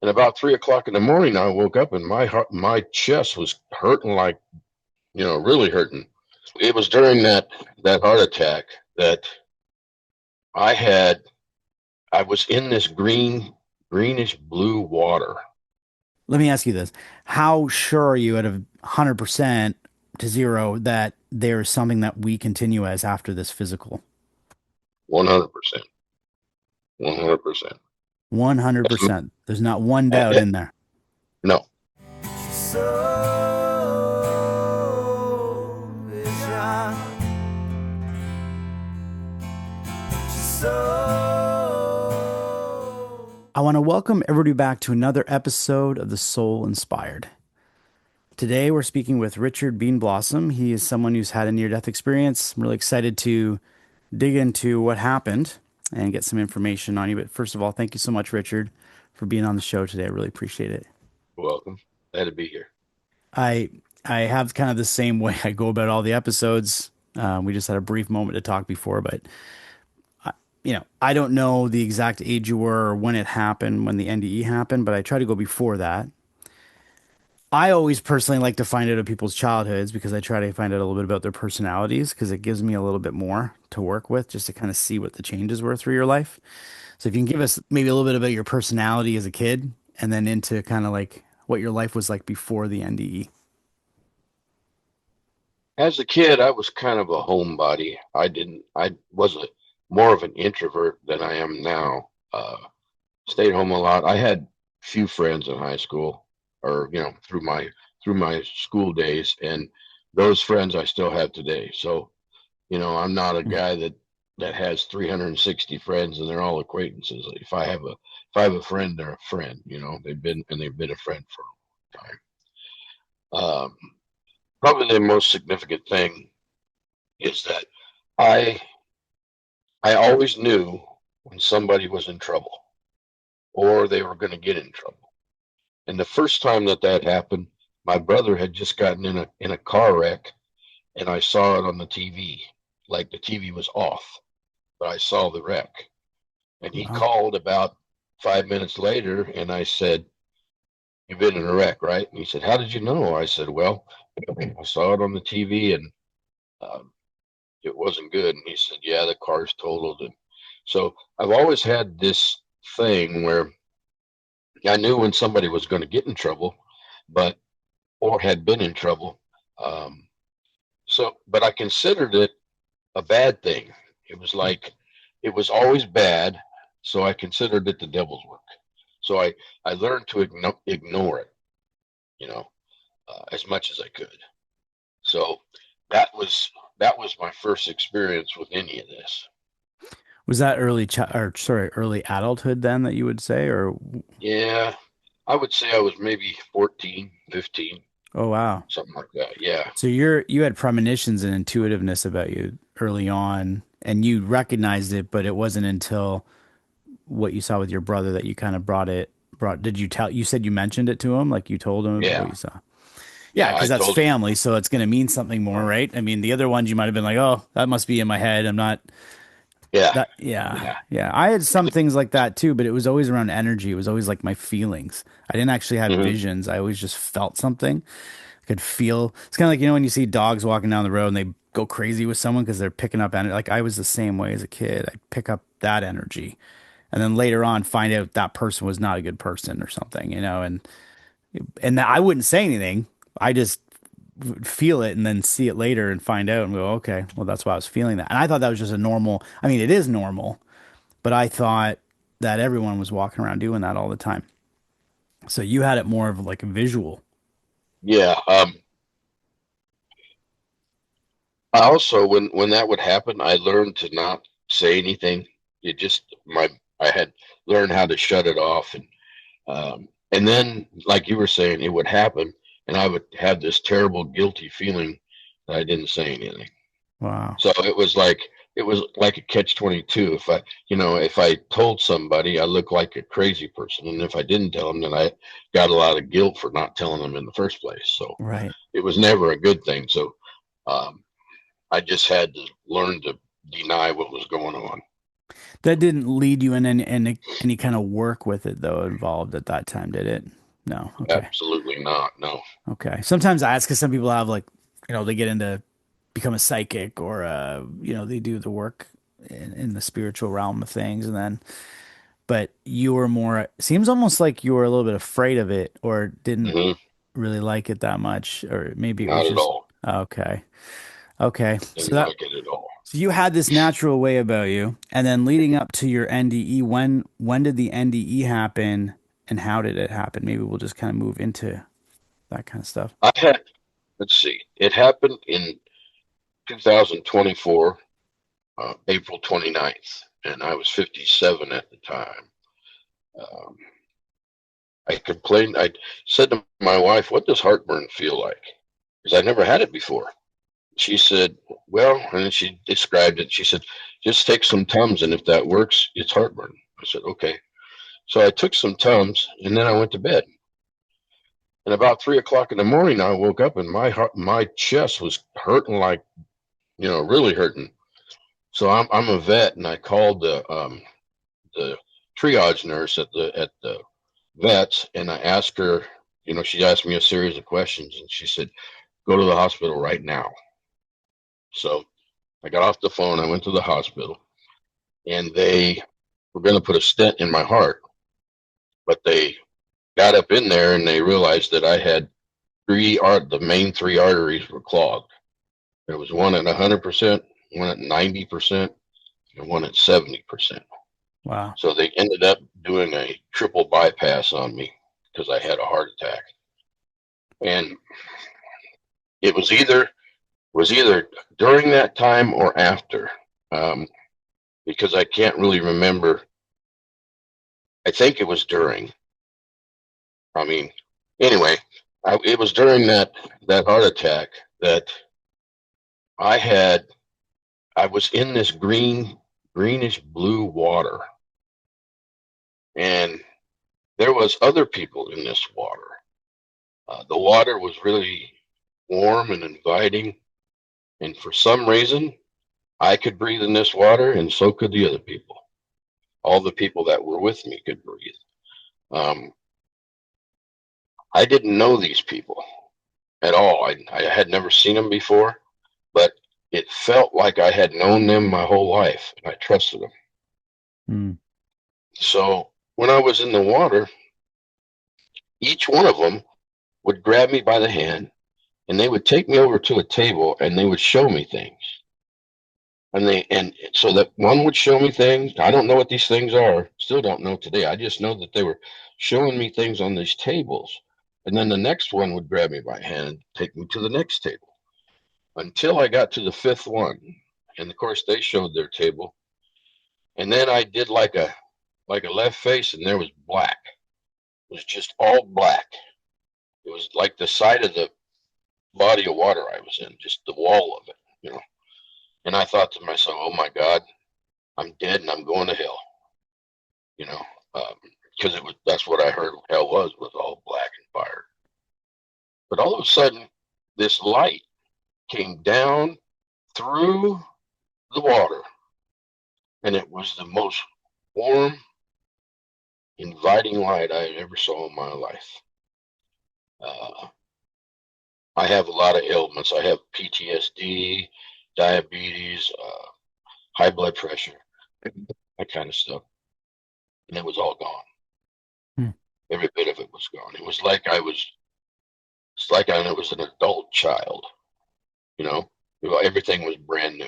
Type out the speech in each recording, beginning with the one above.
And about 3 o'clock in the morning, I woke up and my chest was hurting, like, really hurting. It was during that heart attack that I had. I was in this greenish blue water. Let me ask you this. How sure are you at 100% to zero that there is something that we continue as after this physical? 100%. 100%. 100%. There's not one doubt in there. No. I want to welcome everybody back to another episode of The Soul Inspired. Today we're speaking with Richard Beenblossom. He is someone who's had a near-death experience. I'm really excited to dig into what happened and get some information on you. But first of all, thank you so much, Richard, for being on the show today. I really appreciate it. You're welcome. Glad to be here. I I have kind of the same way I go about all the episodes. We just had a brief moment to talk before, but I don't know the exact age you were or when it happened, when the NDE happened, but I try to go before that. I always personally like to find out of people's childhoods because I try to find out a little bit about their personalities because it gives me a little bit more to work with just to kind of see what the changes were through your life. So if you can give us maybe a little bit about your personality as a kid and then into kind of like what your life was like before the NDE. As a kid, I was kind of a homebody. I was more of an introvert than I am now. Stayed home a lot. I had few friends in high school, or through my school days, and those friends I still have today. So, I'm not a guy that has 360 friends and they're all acquaintances. If I have a friend, they're a friend. They've been a friend for a long time. Probably the most significant thing is that I I always knew when somebody was in trouble or they were going to get in trouble. And the first time that happened, my brother had just gotten in a car wreck, and I saw it on the TV. Like, the TV was off, but I saw the wreck. And he Wow. called about 5 minutes later, and I said, "You've been in a wreck, right?" And he said, "How did you know?" I said, "Well, I saw it on the TV, and um, it wasn't good." And he said, "Yeah, the car's totaled." And so I've always had this thing where I knew when somebody was going to get in trouble, but or had been in trouble. Um, but I considered it a bad thing. It was like it was always bad, so I considered it the devil's work. So I learned to ignore it, as much as I could. So that was that was my first experience with any of this. Was that early adulthood then that you would say, or Yeah, I would say I was maybe 14, 15, oh wow. something like that. Yeah. So you had premonitions and intuitiveness about you early on and you recognized it, but it wasn't until what you saw with your brother that you kind of did you said you mentioned it to him, like you told him about what Yeah. you saw? Yeah, Yeah, because I that's told him. family, so it's going to mean something more, right? I mean, the other ones you might have been like, "Oh, that must be in my head. I'm not Yeah. that." Yeah, Yeah. yeah. I had some things like that too, but it was always around energy. It was always like my feelings. I didn't actually have Hmm. visions. I always just felt something. I could feel. It's kind of like when you see dogs walking down the road and they go crazy with someone because they're picking up energy. Like I was the same way as a kid. I pick up that energy, and then later on find out that person was not a good person or something, and that I wouldn't say anything. I just would feel it and then see it later and find out and go, okay, well, that's why I was feeling that. And I thought that was just a normal, I mean, it is normal, but I thought that everyone was walking around doing that all the time. So you had it more of like a visual. Yeah. I also, when that would happen, I learned to not say anything. It just my I had learned how to shut it off, and then, like you were saying, it would happen, and I would have this terrible guilty feeling that I didn't say anything. Wow. So it was like a catch-22. If I told somebody, I looked like a crazy person, and if I didn't tell them, then I got a lot of guilt for not telling them in the first place. So Right. it was never a good thing. So um, I just had to learn to deny what was going on. That didn't lead you in any kind of work with it though involved at that time, did it? No. Okay. Absolutely not. No. Okay. Sometimes I ask because some people have like, they get into become a psychic or they do the work in the spiritual realm of things, and then but you were more seems almost like you were a little bit afraid of it or didn't Hmm. really like it that much, or maybe it was Not at just all. okay. Okay. Didn't like it at all. So you had this natural way about you, and then leading up to your NDE, when did the NDE happen and how did it happen? Maybe we'll just kind of move into that kind of stuff. I had, let's see, it happened in 2024, April 29th, and I was 57 at the time. Um, I complained, I said to my wife, "What does heartburn feel like?" Because I never had it before. She said, "Well," and then she described it. She said, "Just take some Tums, and if that works, it's heartburn." I said, "Okay." So I took some Tums, and then I went to bed. And about 3 o'clock in the morning, I woke up, and my chest was hurting like, really hurting. So I'm a vet, and I called the triage nurse at the vets, and I asked her. She asked me a series of questions, and she said, "Go to the hospital right now." So I got off the phone. I went to the hospital, and they were going to put a stent in my heart, but they got up in there and they realized that I had the main three arteries were clogged. There was one at 100%, one at 90%, and one at 70%. Wow. So they ended up doing a triple bypass on me because I had a heart attack. And it was either during that time or after, um, because I can't really remember. I think it was during. I mean, anyway, it was during that heart attack that I had. I was in this greenish blue water, and there was other people in this water. The water was really warm and inviting, and for some reason, I could breathe in this water, and so could the other people. All the people that were with me could breathe. Um, I didn't know these people at all. I had never seen them before, but it felt like I had known them my whole life, and I trusted them. Hmm. So when I was in the water, each one of them would grab me by the hand, and they would take me over to a table, and they would show me things. And so that one would show me things. I don't know what these things are. Still don't know today. I just know that they were showing me things on these tables. And then the next one would grab me by hand and take me to the next table until I got to the fifth one. And of course they showed their table. And then I did like a left face, and there was black. It was just all black. It was like the side of the body of water I was in, just the wall of it. And I thought to myself, "Oh my God, I'm dead and I'm going to hell." You know, because that's what I heard hell was all black and fire. But all of a sudden, this light came down through the water, and it was the most warm, inviting light I ever saw in my life. Uh, I have a lot of ailments. I have PTSD, diabetes, high blood pressure, that kind of stuff, and it was all gone. Hmm. Every bit of it was gone. It was like I was. It's like I was an adult child. You know, everything was brand new,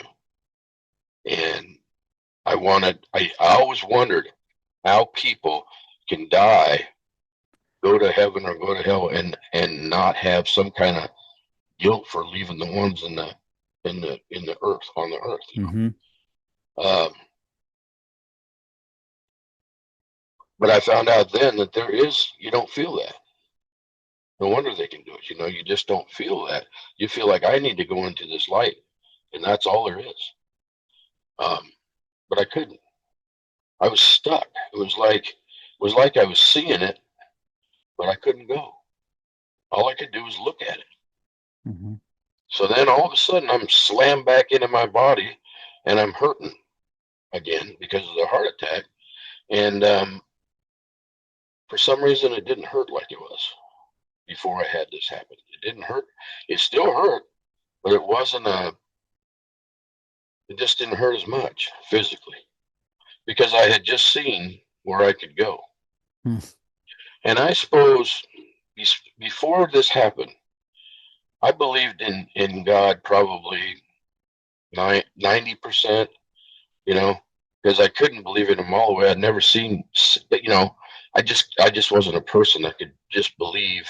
and I always wondered how people can die, go to heaven or go to hell, and not have some kind of guilt for leaving the ones in the earth on the earth. Hmm. But I found out then that you don't feel that. No wonder they can do it. You just don't feel that. You feel like I need to go into this light, and that's all there is. Um, but I couldn't. I was stuck. It was like I was seeing it, but I couldn't go. All I could do was look at it. Hmm. So then all of a sudden I'm slammed back into my body, and I'm hurting. again because of the heart attack. And for some reason, it didn't hurt like it was before I had this happen. It didn't hurt. It still hurt, but it wasn't it just didn't hurt as much physically because I had just seen where I could go. Hmm. And I suppose before this happened, I believed in God probably 90%, you know, because I couldn't believe in him all the way. I'd never seen, you know, I just wasn't a person that could just believe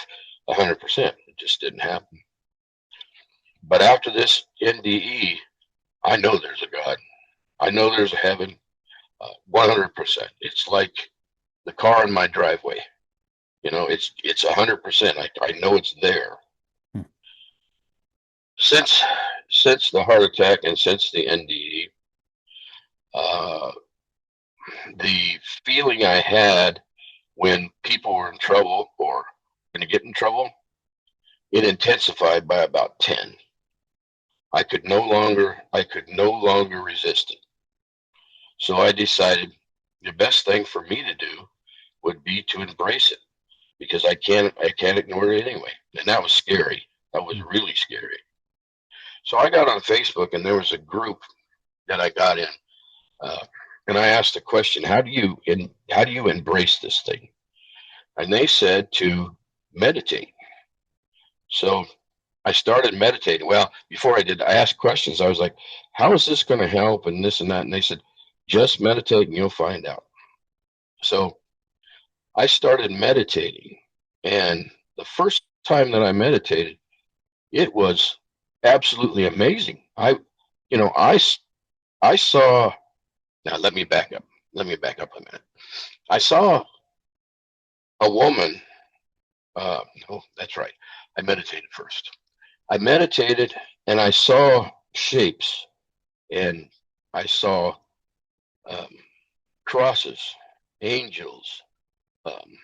100%. It just didn't happen. But after this NDE, I know there's a God. I know there's a heaven, 100%. It's like the car in my driveway. You know, it's 100%. I know it's there. Hmm. Since since the heart attack and since the NDE, uh, the feeling I had when people were in trouble or going to get in trouble, it intensified by about 10. I could no longer resist it. So I decided the best thing for me to do would be to embrace it because I can't ignore it anyway. And that was scary. That was really scary. So I got on Facebook and there was a group that I got in, uh, and I asked the question, how do you embrace this thing? And they said to meditate. So I started meditating. Well, before I did, I asked questions. I was like, how is this going to help and this and that? And they said, just meditate and you'll find out. So I started meditating. And the first time that I meditated, it was absolutely amazing. You know, I saw, now let me back up. Let me back up a minute. I saw a woman. Oh, that's right. I meditated first. I meditated and I saw shapes and I saw um, crosses, angels. Um,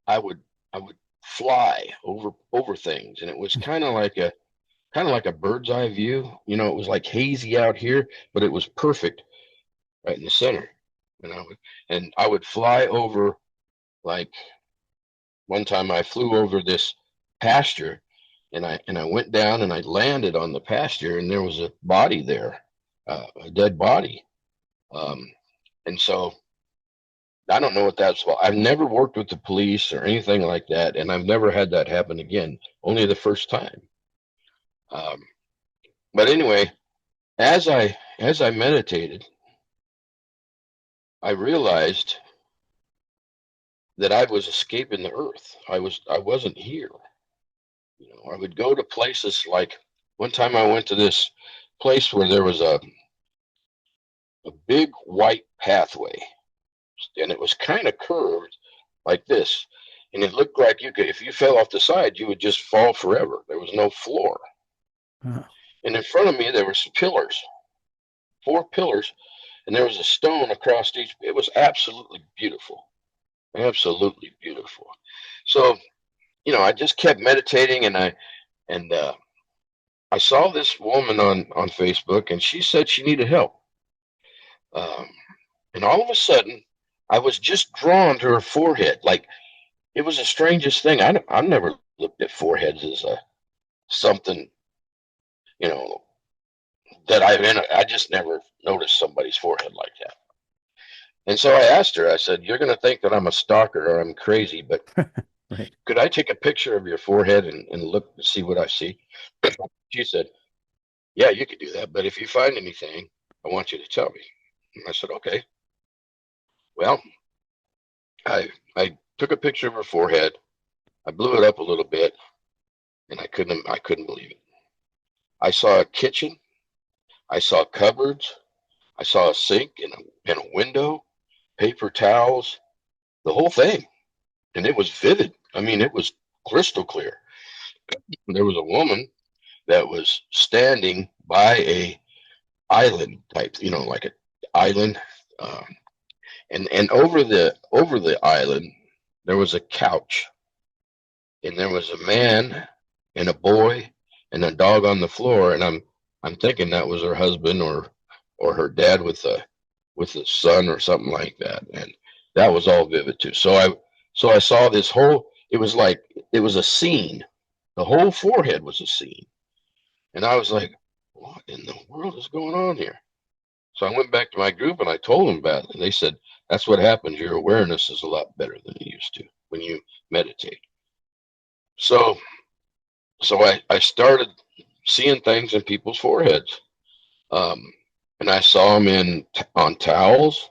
I would I would fly over things, and it was kind of like a bird's eye view. You know, it was like hazy out here, but it was perfect right in the center. And I would fly over like one time I flew over this pasture and I went down and I landed on the pasture and there was a body there, a dead body. Um, and so I don't know what that's about. I've never worked with the police or anything like that, and I've never had that happen again. Only the first time. Um, but anyway, as I meditated, I realized that I was escaping the earth. I wasn't here. You know, I would go to places like one time I went to this place where there was a big white pathway, and it was kind of curved like this, and it looked like you could, if you fell off the side, you would just fall forever. There was no floor, Huh. and in front of me there were some pillars, 4 pillars, and there was a stone across each. It was absolutely beautiful, absolutely beautiful. So you know, I just kept meditating, and I saw this woman on Facebook, and she said she needed help. Um, and all of a sudden, I was just drawn to her forehead. Like it was the strangest thing. I've never looked at foreheads as a something, you know, that I just never noticed somebody's forehead like that. And so I asked her. I said, "You're going to think that I'm a stalker or I'm crazy, but Right. could I take a picture of your forehead and look and see what I see?" She said, "Yeah, you could do that, but if you find anything, I want you to tell me." And I said, "Okay." Well, I took a picture of her forehead. I blew it up a little bit, and I couldn't believe it. I saw a kitchen. I saw cupboards. I saw a sink and a window, paper towels, the whole thing, and it was vivid. I mean, it was crystal clear. There was a woman that was standing by a island type, you know, like an island, um, and over the island there was a couch, and there was a man and a boy and a dog on the floor, and I'm thinking that was her husband or her dad with with the sun or something like that, and that was all vivid too. So I saw this whole. It was like it was a scene. The whole forehead was a scene, and I was like, "What in the world is going on here?" So I went back to my group and I told them about it, and they said, "That's what happens. Your awareness is a lot better than it used to when you meditate." So so I started seeing things in people's foreheads. Um, and I saw them on towels.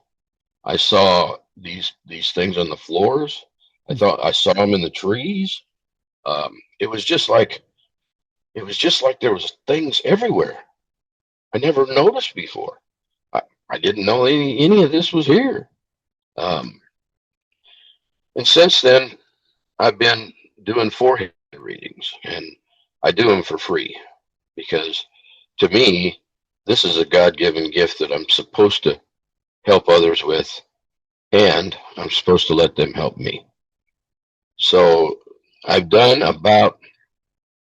I saw these things on the floors. I thought I saw them in the trees. It was just like there was things everywhere I never noticed before. I, I didn't know any of this was here. Um, and since then, I've been doing forehead readings, and I do them for free because to me, this is a God-given gift that I'm supposed to help others with, and I'm supposed to let them help me. So I've done about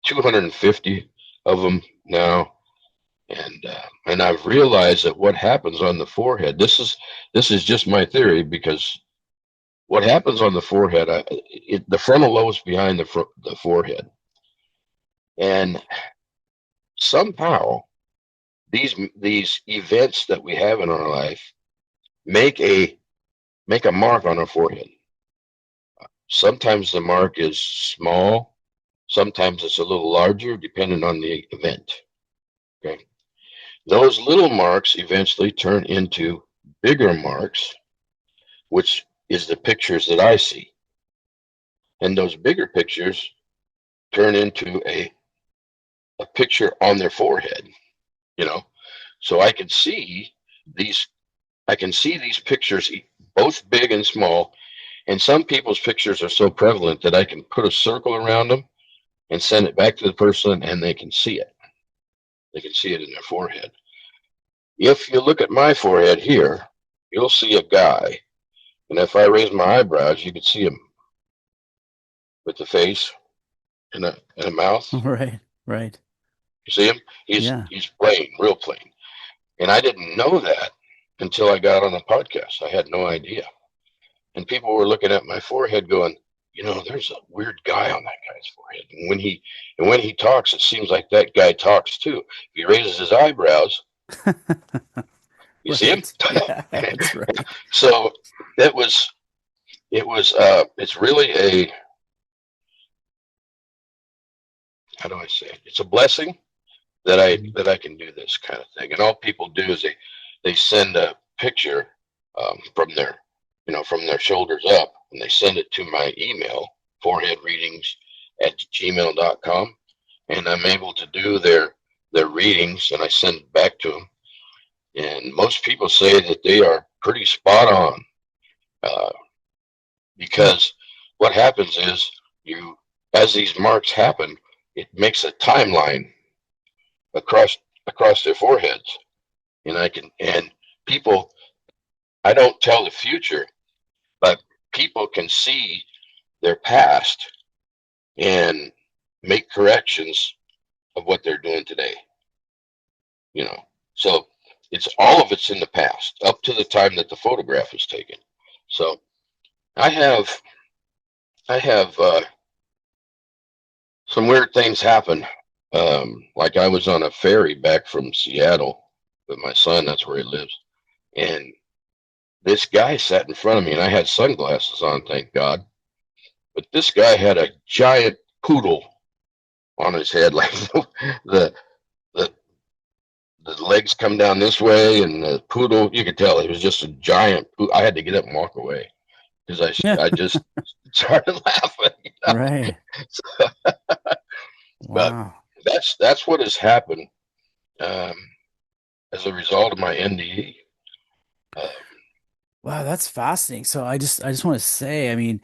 250 of them now, and I've realized that what happens on the forehead. This is just my theory because what happens on the forehead, the frontal lobe is behind the forehead, and somehow these events that we have in our life make a mark on our forehead. Sometimes the mark is small, sometimes it's a little larger, depending on the event. Okay, those little marks eventually turn into bigger marks, which is the pictures that I see, and those bigger pictures turn into a picture on their forehead. You know, so these I can see these pictures, both big and small. And some people's pictures are so prevalent that I can put a circle around them and send it back to the person, and they can see it. They can see it in their forehead. If you look at my forehead here, you'll see a guy. And if I raise my eyebrows, you can see him with the face and a mouth. Right, right. You see him? Yeah. He's plain, real plain. And I didn't know that until I got on the podcast. I had no idea. And people were looking at my forehead going, there's a weird guy on that guy's forehead. And when he talks, it seems like that guy talks too. If he raises his eyebrows, you see him? Right. Yeah, that's right. So that was it's really a, how do I say it? It's a blessing that I Mhm. that I can do this kind of thing. And all people do is they send a picture from their shoulders up, and they send it to my email, foreheadreadings@gmail.com, and I'm able to do their readings, and I send it back to them. And most people say that they are pretty spot on, uh, Hmm. because what happens is as these marks happen, it makes a timeline across across their foreheads, and people. I don't tell the future, but people can see their past and make corrections of what they're doing today. You know, so it's all of it's in the past up to the time that the photograph is taken. So I have I have some weird things happen. Like I was on a ferry back from Seattle with my son. That's where he lives, and this guy sat in front of me, and I had sunglasses on, thank God. But this guy had a giant poodle on his head, like the the the legs come down this way, and the poodle. You could tell it was just a giant. I had to get up and walk away because Yeah. I just started laughing. Right. So, but Wow. that's what has happened, um, as a result of my NDE. Uh, Wow, that's fascinating. So I just want to say, I mean,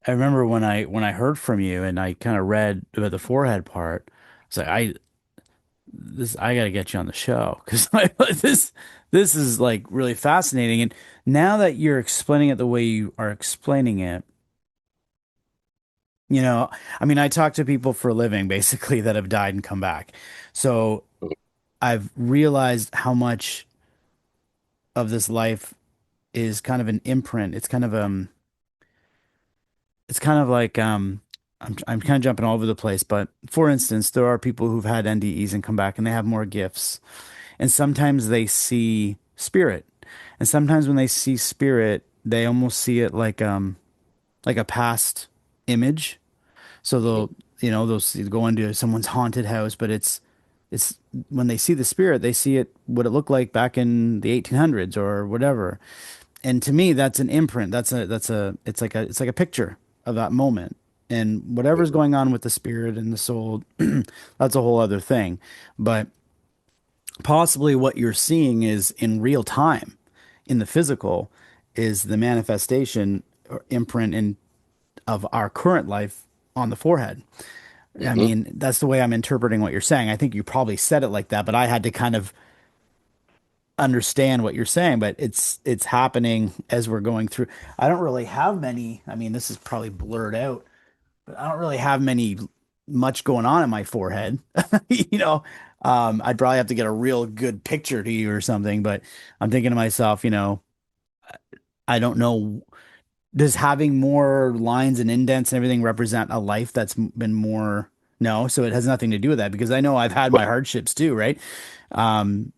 I remember when I heard from you and I kind of read about the forehead part. It's like I got to get you on the show because this is like really fascinating. And now that you're explaining it the way you are explaining it, you know, I mean, I talk to people for a living basically that have died and come back. So I've realized how much of this life is kind of an imprint. It's kind of like I'm kind of jumping all over the place, but for instance, there are people who've had NDEs and come back and they have more gifts. And sometimes they see spirit. And sometimes when they see spirit, they almost see it like a past image. So Hmm. they'll go into someone's haunted house, but it's when they see the spirit, they see it what it looked like back in the 1800s or whatever. And to me, that's an imprint. It's like a picture of that moment. And whatever's Hmm. going on with the spirit and the soul, that's a whole other thing. But possibly what you're seeing is in real time in the physical is the manifestation or imprint of our current life on the forehead. I Hmm. mean, that's the way I'm interpreting what you're saying. I think you probably said it like that, but I had to kind of understand what you're saying, but it's happening as we're going through. I don't really have many. I mean, this is probably blurred out, but I don't really have much going on in my forehead. You know, I'd probably have to get a real good picture to you or something, but I'm thinking to myself, I don't know, does having more lines and indents and everything represent a life that's been more no, so it has nothing to do with that because I know I've had my Well, hardships too, right?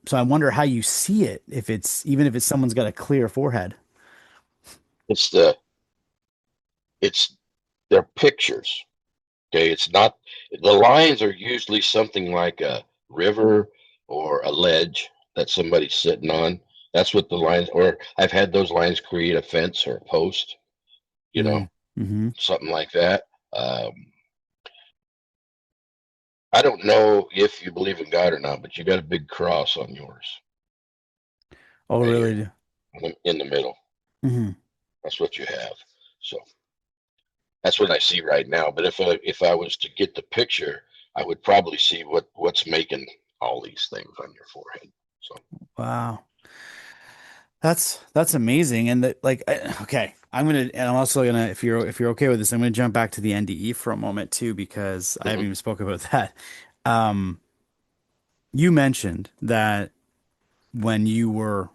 So I wonder how you see it if it's even if it's someone's got a clear forehead. it's the it's their pictures. Okay, it's not the lines are usually something like a river or a ledge that somebody's sitting on. That's what the lines, or I've had those lines create a fence or a post, you know, Mm. Hmm. something like that. Um, I don't know if you believe in God or not, but you got a big cross on yours Oh, right here really? in the middle. Hmm. That's what you have. So that's what I see right now. But if I was to get the picture, I would probably see what's making all these things on your forehead. So. Wow. That's amazing. And that like okay, and I'm also gonna if you're okay with this, I'm gonna jump back to the NDE for a moment too, because I haven't Mhm. even spoken about that. Um, you mentioned that when you were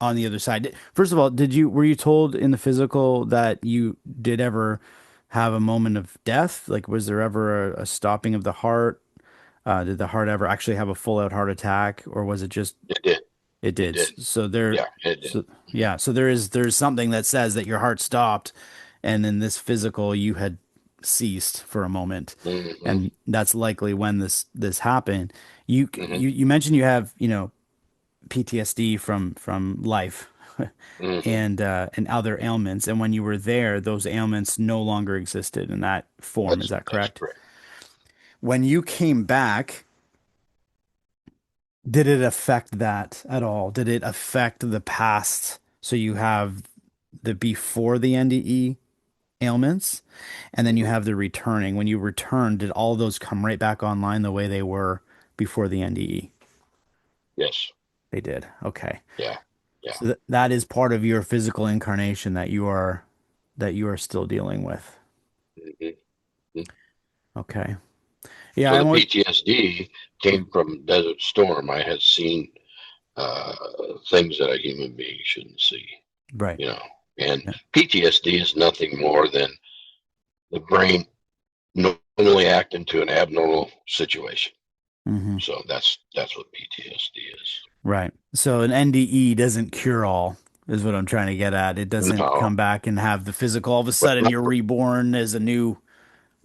on the other side. First of all, were you told in the physical that you did ever have a moment of death? Like, was there ever a stopping of the heart? Did the heart ever actually have a full out heart attack, or was it just It did. it It did? did. So there, Yeah, it did. so yeah, so there's something that says that your heart stopped, and in this physical you had ceased for a moment, Hmm. and that's likely when this happened. You Hmm. you mentioned you have PTSD from life Hmm. and other ailments. And when you were there, those ailments no longer existed in that form. Is that That's correct? correct. When you came back, did it affect that at all? Did it affect the past? So you have the before the NDE ailments, and then you Hmm. have the returning. When you returned, did all those come right back online the way they were before the NDE? Yes. They did. Okay. Yeah. Yeah. So that is part of your physical incarnation that you are still dealing with. Hmm. Okay. Yeah, So the I'm always PTSD came from Desert Storm. I had seen uh, things that a human being shouldn't see, right. you know. And Yeah. PTSD is nothing more than the brain normally acting to an abnormal situation. Hmm. So that's what PTSD is. Right. So an NDE doesn't cure all, is what I'm trying to get at. It doesn't No, come back and have the physical. All of a but sudden, not, you're reborn as a new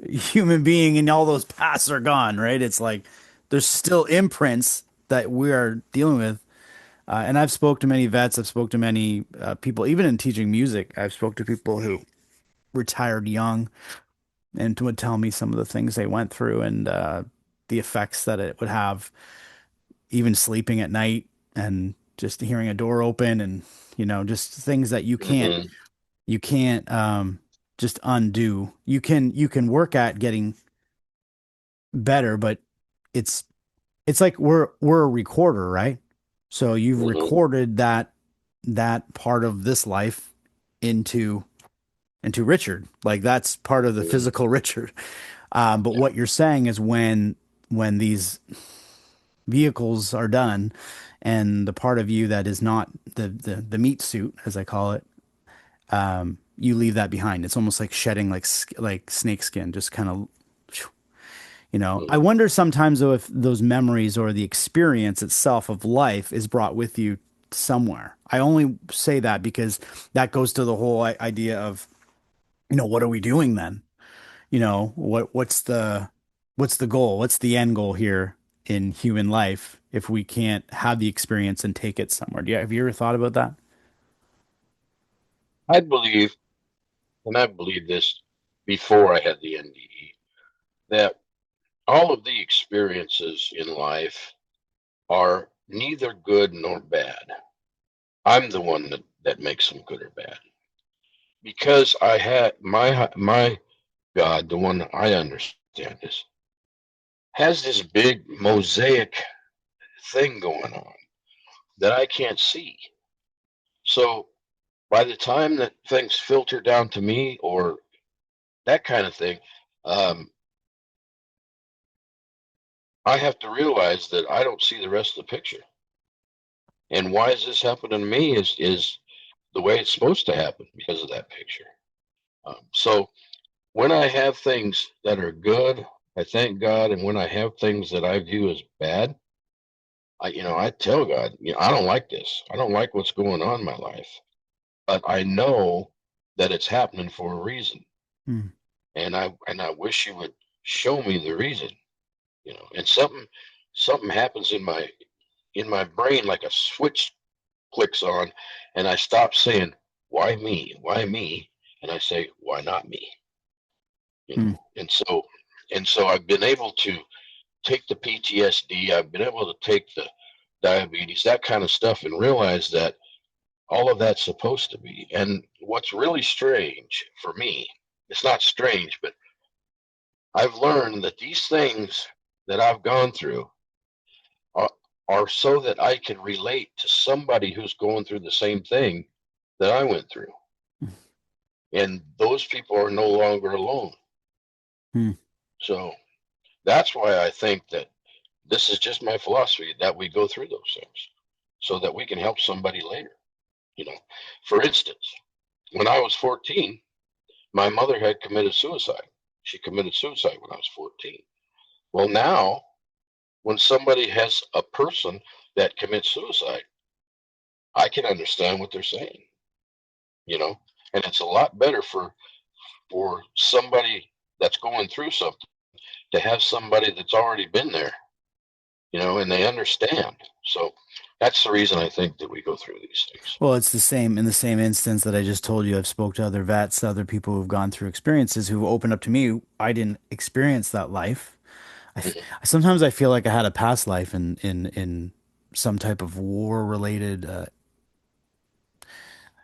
human being, and all those pasts are gone. Right. It's like there's still imprints that we are dealing with. And I've spoke to many vets. I've spoke to many people, even in teaching music. I've spoke to people who retired young and would tell me some of the things they went through and the effects that it would have, even sleeping at night and just hearing a door open and just things that mhm, you can't just undo. You can work at getting better, but it's it's like we're a recorder, right? So you've mhm, recorded that part of this life into Richard. Like that's part of the mhm, physical Richard. But yeah, what you're saying is when these vehicles are done and the part of you that is not the meat suit, as I call it, you leave that behind. It's almost like shedding like snake skin, just kind of, I Mhm. wonder sometimes though if those memories or the experience itself of life is brought with you somewhere. I only say that because that goes to the whole idea of, what are we doing then? What's the goal? What's the end goal here in human life if we can't have the experience and take it somewhere? Have you ever thought about that? I believe, and I believed this before I had the NDE, that all of the experiences in life are neither good nor bad. I'm the one that makes them good or bad because I had my God, the one I understand is has this big mosaic thing going on that I can't see. So by the time that things filter down to me or that kind of thing, um, I have to realize that I don't see the rest of the picture. And why is this happening to me is the way it's supposed to happen because of that picture. So when I have things that are good, I thank God, and when I have things that I view as bad, I tell God, I don't like this. I don't like what's going on in my life, but I know that it's happening for a reason, Hmm. and I wish you would show me the reason. And something happens in my brain like a switch clicks on, and I stop saying, "Why me? Why me?" And I say, "Why not me?" Hmm. And so I've been able to take the PTSD, I've been able to take the diabetes, that kind of stuff, and realize that all of that's supposed to be. And what's really strange for me, it's not strange, but I've learned that these things that I've gone through are, are so that I can relate to somebody who's going through the same thing that I went through. And those people are no longer alone. Hmm. So that's why I think that this is just my philosophy that we go through those things so that we can help somebody later. You know, for instance, when I was 14, my mother had committed suicide. She committed suicide when I was 14. Well, now, when somebody has a person that commits suicide, I can understand what they're saying, you know, and it's a lot better for somebody that's going through something to have somebody that's already been there, and they understand. So that's the reason I think that we go through these things. Well, it's the same in the same instance that I just told you. I've spoke to other vets, other people who've gone through experiences who've opened up to me. I didn't experience that life. Hmm. Sometimes I feel like I had a past life in some type of war related.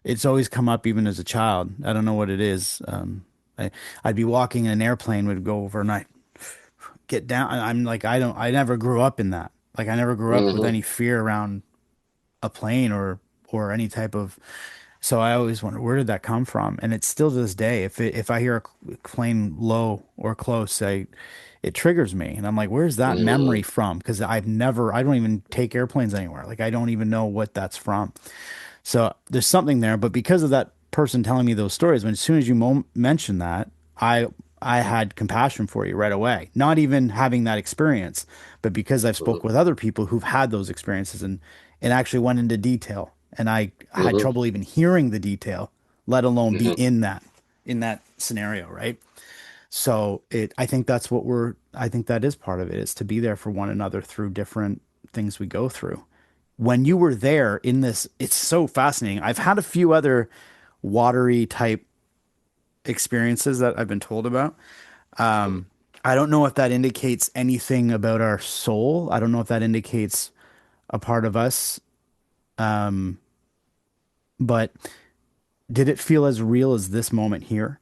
It's always come up even as a child. I don't know what it is. I'd be walking in an airplane, would go over, and I get down. I'm like, I never grew up in that. Like, I never grew up with Hmm. any fear around a plane or any type of. So I always wonder where did that come from, and it's still to this day. If I hear a plane low or close, it triggers me, and I'm like, where's that memory Hmm. from? Because I don't even take airplanes anywhere. Like, I don't even know what that's from. So there's something there, but because of that person telling me those stories, when as soon as you mentioned that, I I had compassion for you right away. Not even having that experience, but because I've spoke Hmm. with other people who've had those experiences and actually went into detail, and I had Hmm. trouble even hearing the detail, let alone be Hmm. in that scenario, right? So I think I think that is part of it, is to be there for one another through different things we go through. When you were there in this, it's so fascinating. I've had a few other watery type experiences that I've been told about. Hmm. I don't know if that indicates anything about our soul. I don't know if that indicates a part of us. Um, but did it feel as real as this moment here?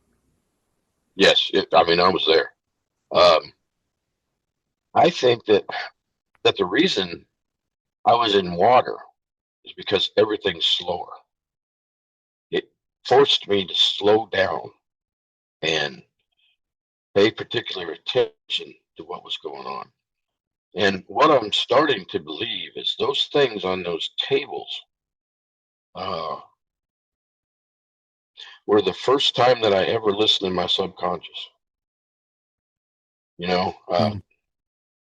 Yes, I mean, I was there. Um, I think that the reason I was in water is because everything's slower. It forced me to slow down and pay particular attention to what was going on. And what I'm starting to believe is those things on those tables uh, were the first time that I ever listened to my subconscious. You know, Mm,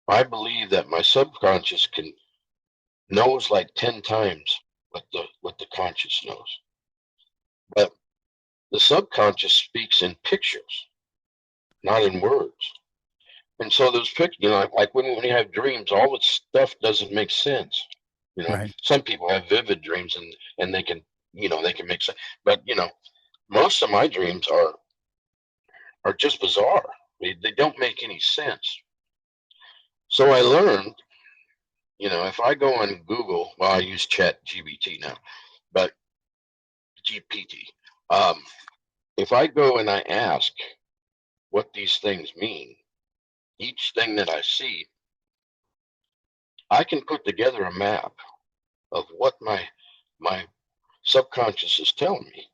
I believe that my subconscious can knows like 10 times what the conscious knows. But the subconscious speaks in pictures, not in words. And so those pictures, like when you have dreams, all the stuff doesn't make sense. right. Some people have vivid dreams and they can, they can make sense. But most of my dreams are just bizarre. They don't make any sense. So I learned, if I go on Google, well, I use Chat GBT now, but GPT. Um, if I go and I ask what these things mean, each thing that I see, I can put together a map of what my subconscious is telling me.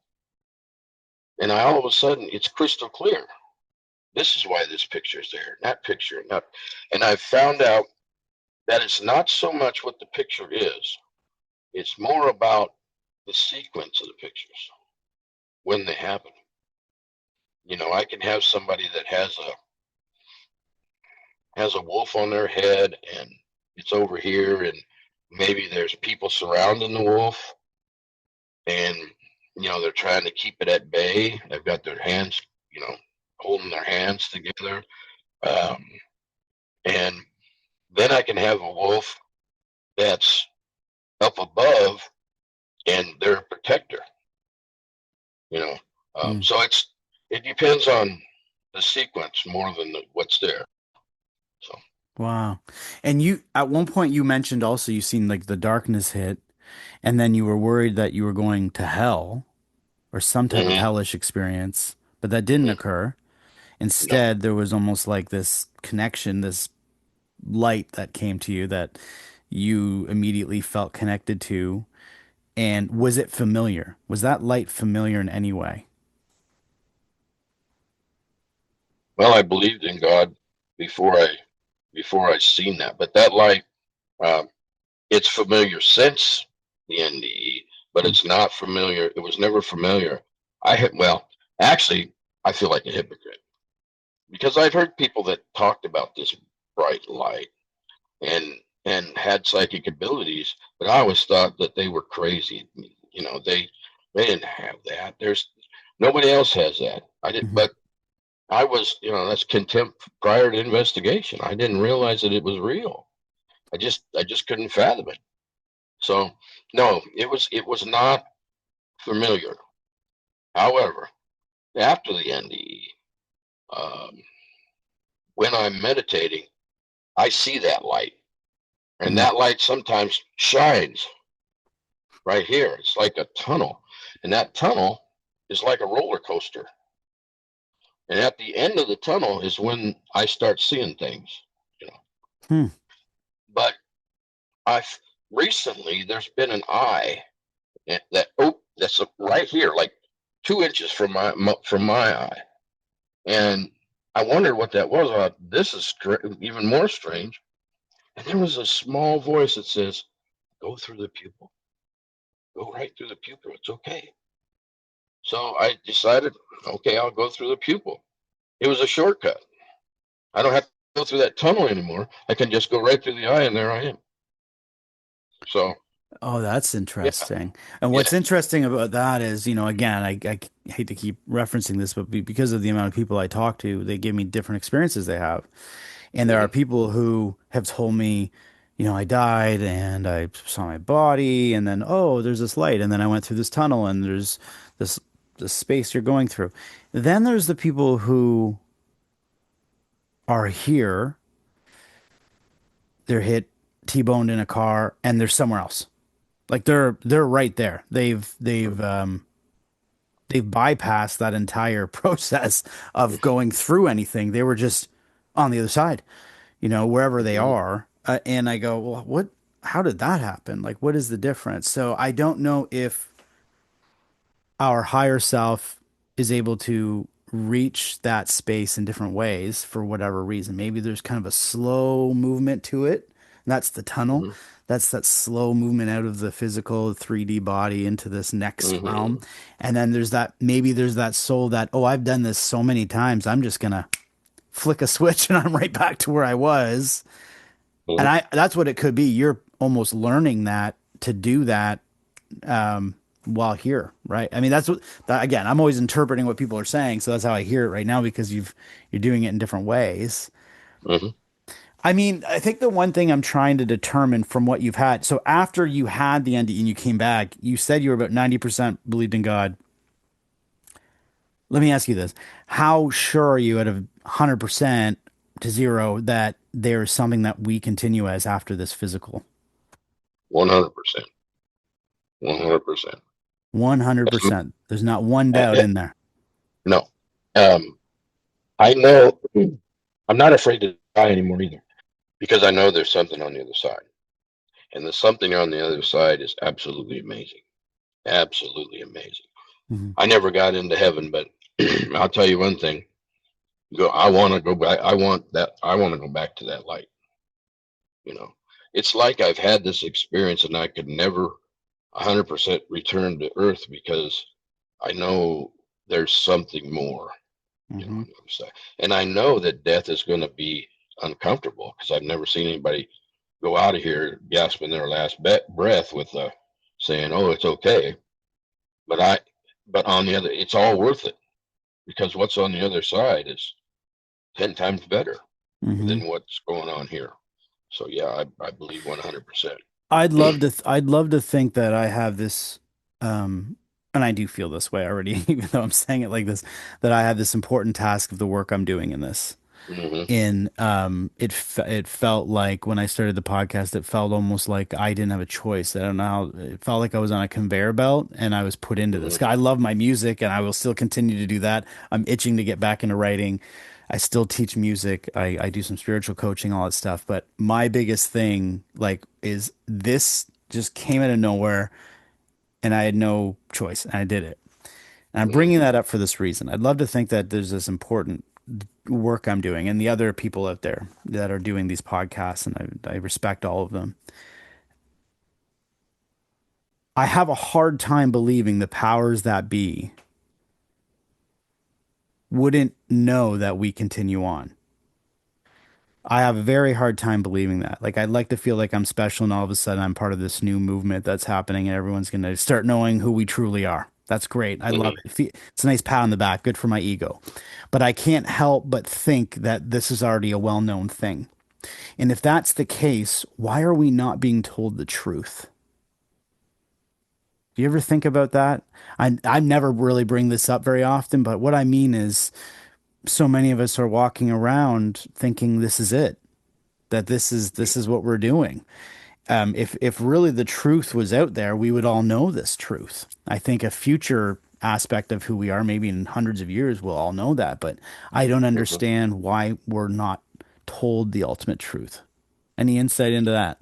And all of a sudden it's crystal clear. This is why this picture is there, that picture, not. And I've found out that it's not so much what the picture is, it's more about the sequence of the pictures when they happen. I can have somebody that has a wolf on their head and it's over here, and maybe there's people surrounding the wolf, and they're trying to keep it at bay. They've got their hands, holding their hands together, um, and then I can have a wolf that's up above and they're a protector. you know Mm. so it depends on the sequence more than what's there. So Wow. And you, at one point, you mentioned also you seen like the darkness hit, and then you were worried that you were going to hell or some type of hmm hellish experience, but that didn't hmm occur. no. Instead, there was almost like this connection, this light that came to you that you immediately felt connected to. And was it familiar? Was that light familiar in any way? Well, I believed in God before I seen that, but that light, um, it's familiar since the NDE, but Mm, it's not familiar. It was never familiar. Well, actually, I feel like a hypocrite because I've heard people that talked about this bright light and had psychic abilities, but I always thought that they were crazy. They didn't have that. There's nobody else has that. I did, mhm. but I was, that's contempt prior to investigation. I didn't realize that it was real. I just couldn't fathom it. So no, it was not familiar. However, after the NDE, um, when I'm meditating, I see that light, and Mm, that light sometimes shines right here. It's like a tunnel, and that tunnel is like a roller coaster. And at the end of the tunnel is when I start seeing things, you know. hmm, But I've recently there's been an eye that's right here, like 2 inches from my eye, and I wondered what that was. This is even more strange. And there was a small voice that says, "Go through the pupil. Go right through the pupil. It's okay." So I decided, okay, I'll go through the pupil. It was a shortcut. I don't have to go through that tunnel anymore. I can just go right through the eye, and there I am. So oh, that's yeah, interesting. And yeah, what's interesting about that is, again, I hate to keep referencing this, but because of the amount of people I talk to, they give me different experiences they have. And there are mhm, people who have told me, I died and I saw my body, and then, oh, there's this light, and then I went through this tunnel, and there's this this space you're going through. Then there's the people who are here, they're hit, T-boned in a car, and they're somewhere else. Like they're right there. They've bypassed that entire process of going through anything. They were just on the other side, wherever they mhm. are. And I go, well, how did that happen? Like, what is the difference? So I don't know if our higher self is able to reach that space in different ways for whatever reason. Maybe there's kind of a slow movement to it. That's the tunnel. Hmm. That's that slow movement out of the physical 3D body into this next realm. Hmm. And then there's that, maybe there's that soul that, oh, I've done this so many times. I'm just gonna flick a switch and I'm right back to where I was. And Hmm. that's what it could be. You're almost learning that to do that while here, right? I mean, that's what that, again, I'm always interpreting what people are saying, so that's how I hear it right now because you're doing it in different ways. Hmm. I mean, I think the one thing I'm trying to determine from what you've had, so after you had the NDE and you came back, you said you were about 90% believed in God. Let me ask you this. How sure are you out of 100% to zero that there is something that we continue as after this physical? 100%. 100%. 100%. There's not one doubt in there. No. Um, I know I'm not afraid to die anymore either because I know there's something on the other side. And the something on the other side is absolutely amazing. Absolutely amazing. Mhm. I never got into heaven, but I'll tell you one thing. I want to go back. I want that. I want to go back to that light. You know, it's like I've had this experience and I could never 100% return to earth because I know there's something more, Mhm. on the other side. And I know that death is going to be uncomfortable because I've never seen anybody go out of here gasping their last breath with saying, "Oh, it's okay." But but on the other, it's all worth it because what's on the other side is 10 times better Mhm. than what's going on here. So yeah, I believe 100%. I'd love to think that I have this um and I do feel this way already even though I'm saying it like this that I have this important task of the work I'm doing in this. Hmm. In it felt like when I started the podcast it felt almost like I didn't have a choice. I don't know how it felt like I was on a conveyor belt and I was put into Hmm. this. I love my music and I will still continue to do that. I'm itching to get back into writing. I still teach music. I do some spiritual coaching, all that stuff. But my biggest thing, like, is this just came out of nowhere and I had no choice and I did it. And I'm bringing Hmm. that up for this reason. I'd love to think that there's this important work I'm doing and the other people out there that are doing these podcasts, and I respect all of them. I have a hard time believing the powers that be wouldn't know that we continue on. I have a very hard time believing that. Like, I'd like to feel like I'm special and all of a sudden I'm part of this new movement that's happening and everyone's going to start knowing who we truly are. That's great. I love Hmm. it. It's a nice pat on the back. Good for my ego. But I can't help but think that this is already a well-known thing. And if that's the case, why are we not being told the truth? Do you ever think about that? I never really bring this up very often, but what I mean is so many of us are walking around thinking this is it, that this is what we're doing. If really the truth was out there, we would all know this truth. I think a future aspect of who we are, maybe in hundreds of years, we'll all know that. But I don't Hmm. understand why we're not told the ultimate truth. Any insight into that?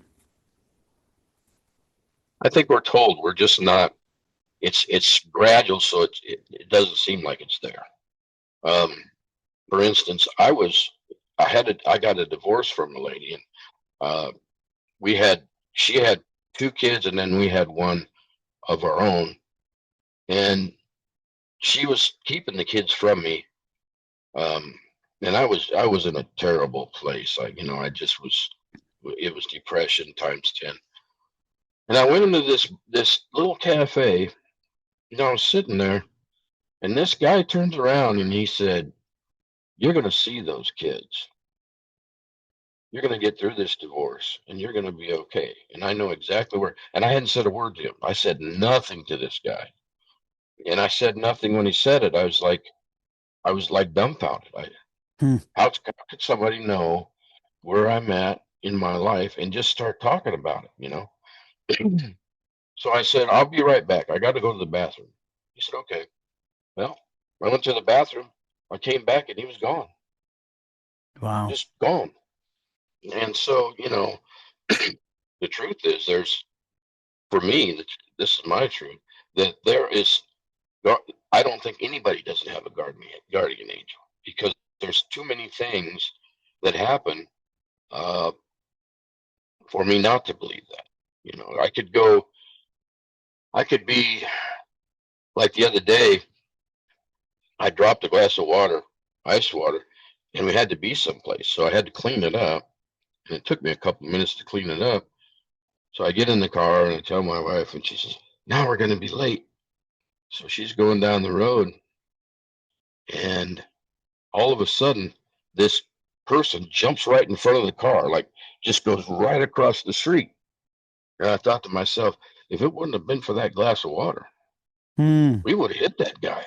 I think we're told we're just not. It's gradual, so it doesn't seem like it's there. Um, for instance, I got a divorce from a lady, and uh, we had she had two kids, and then we had one of our own, and she was keeping the kids from me. Um, and I was in a terrible place. I just was. It was depression times 10. And I went into this little cafe. I was sitting there, and this guy turns around and he said, "You're going to see those kids. You're going to get through this divorce and you're going to be okay." And I know exactly where, and I hadn't said a word to him. I said nothing to this guy. And I said nothing when he said it. I was like dumbfounded. Hmm. How could somebody know where I'm at in my life and just start talking about it? So I said, "I'll be right back. I got to go to the bathroom." He said, "Okay." Well, I went to the bathroom. I came back and he was gone, Wow. just gone. And so, the truth is, for me, this is my truth, that there is I don't think anybody doesn't have a guardian angel, because there's too many things that happen uh, for me not to believe that. I could be like the other day. I dropped a glass of water, ice water, and we had to be someplace, so I had to clean it up, and it took me a couple minutes to clean it up. So I get in the car and I tell my wife, and she says, "Now we're going to be late." So she's going down the road, and all of a sudden, this person jumps right in front of the car, like just goes right across the street. And I thought to myself, if it wouldn't have been for that glass of water, Hmm. we would have hit that guy,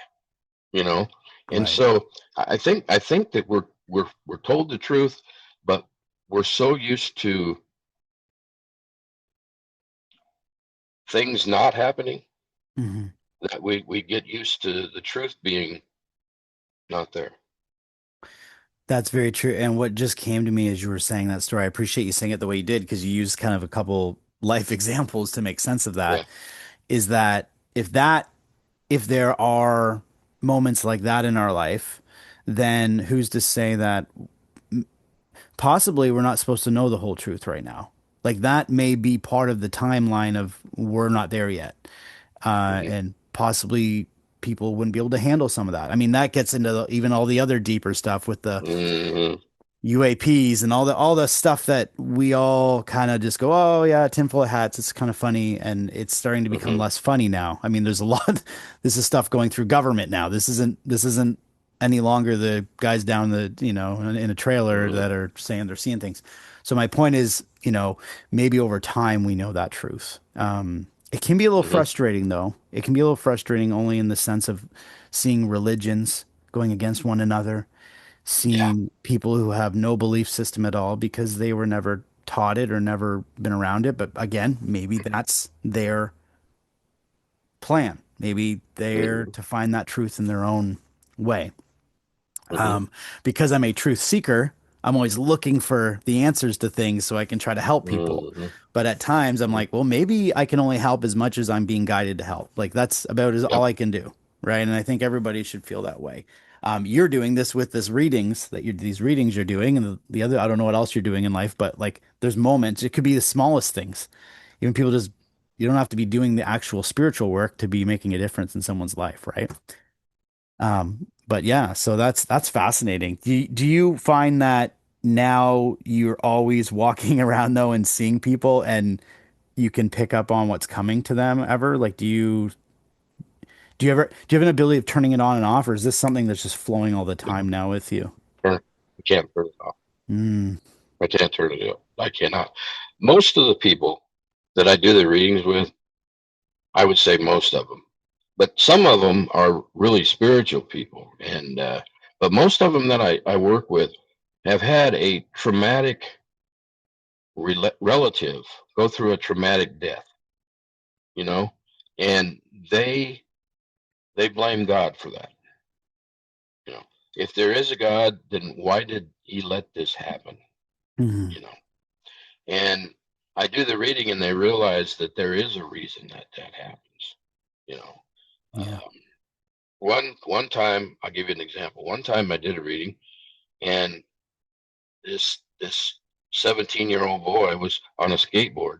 you know. And Right. so I think that we're told the truth, but we're so used to things not happening Hmm. that we get used to the truth being not there. That's very true. And what just came to me as you were saying that story, I appreciate you saying it the way you did because you used kind of a couple life examples to make sense of Yeah. that. Is that if there are moments like that in our life, then who's to say that possibly we're not supposed to know the whole truth right now? Like that may be part of the timeline of we're not there yet. Hmm. And possibly people wouldn't be able to handle some of that. I mean, that gets into even all the other deeper stuff with the Hmm. UAPs and all the stuff that we all kind of just go, oh yeah, tinfoil hats. It's kind of funny, and it's starting to become Hmm. less funny now. I mean, there's a lot. This is stuff going through government now. This isn't any longer the guys down the in a trailer Hmm. that are saying they're seeing things. So my point is, maybe over time we know that truth. It can be a little Hmm. frustrating though. It can be a little frustrating only in the sense of seeing religions going against one another, Yeah. seeing people who have no belief system at all because they were never taught it or never been around it. But again, maybe that's their plan. Maybe they're Hmm. to find that truth in their own way. Hmm. Because I'm a truth seeker, I'm always looking for the answers to things so I can try to help people. Hmm. But at times I'm Hmm. like, well, maybe I can only help as much as I'm being guided to help. Like that's about as all Yep. I can do. Right. And I think everybody should feel that way. You're doing this with these readings you're doing, and the other, I don't know what else you're doing in life, but like there's moments, it could be the smallest things. Even people just, you don't have to be doing the actual spiritual work to be making a difference in someone's life. Right. But yeah, so that's fascinating. Do you find that now you're always walking around though and seeing people and you can pick up on what's coming to them ever? Like do you have an ability of turning it on and off, or is this something that's just flowing all the time No. now with you? I can't turn it off. Mm, I can't turn it off. I cannot. Most of the people that I do the readings with, I would say most of them, but some of them are really spiritual people, and but most of them that I work with have had a traumatic relative go through a traumatic death, you know, and they blame God for that. You know, if there is a God, then why did He let this happen? mhm. You know, and I do the reading, and they realize that there is a reason that that happens. You know, Yeah. um, one time I'll give you an example. One time I did a reading, and this 17-year-old boy was on a skateboard,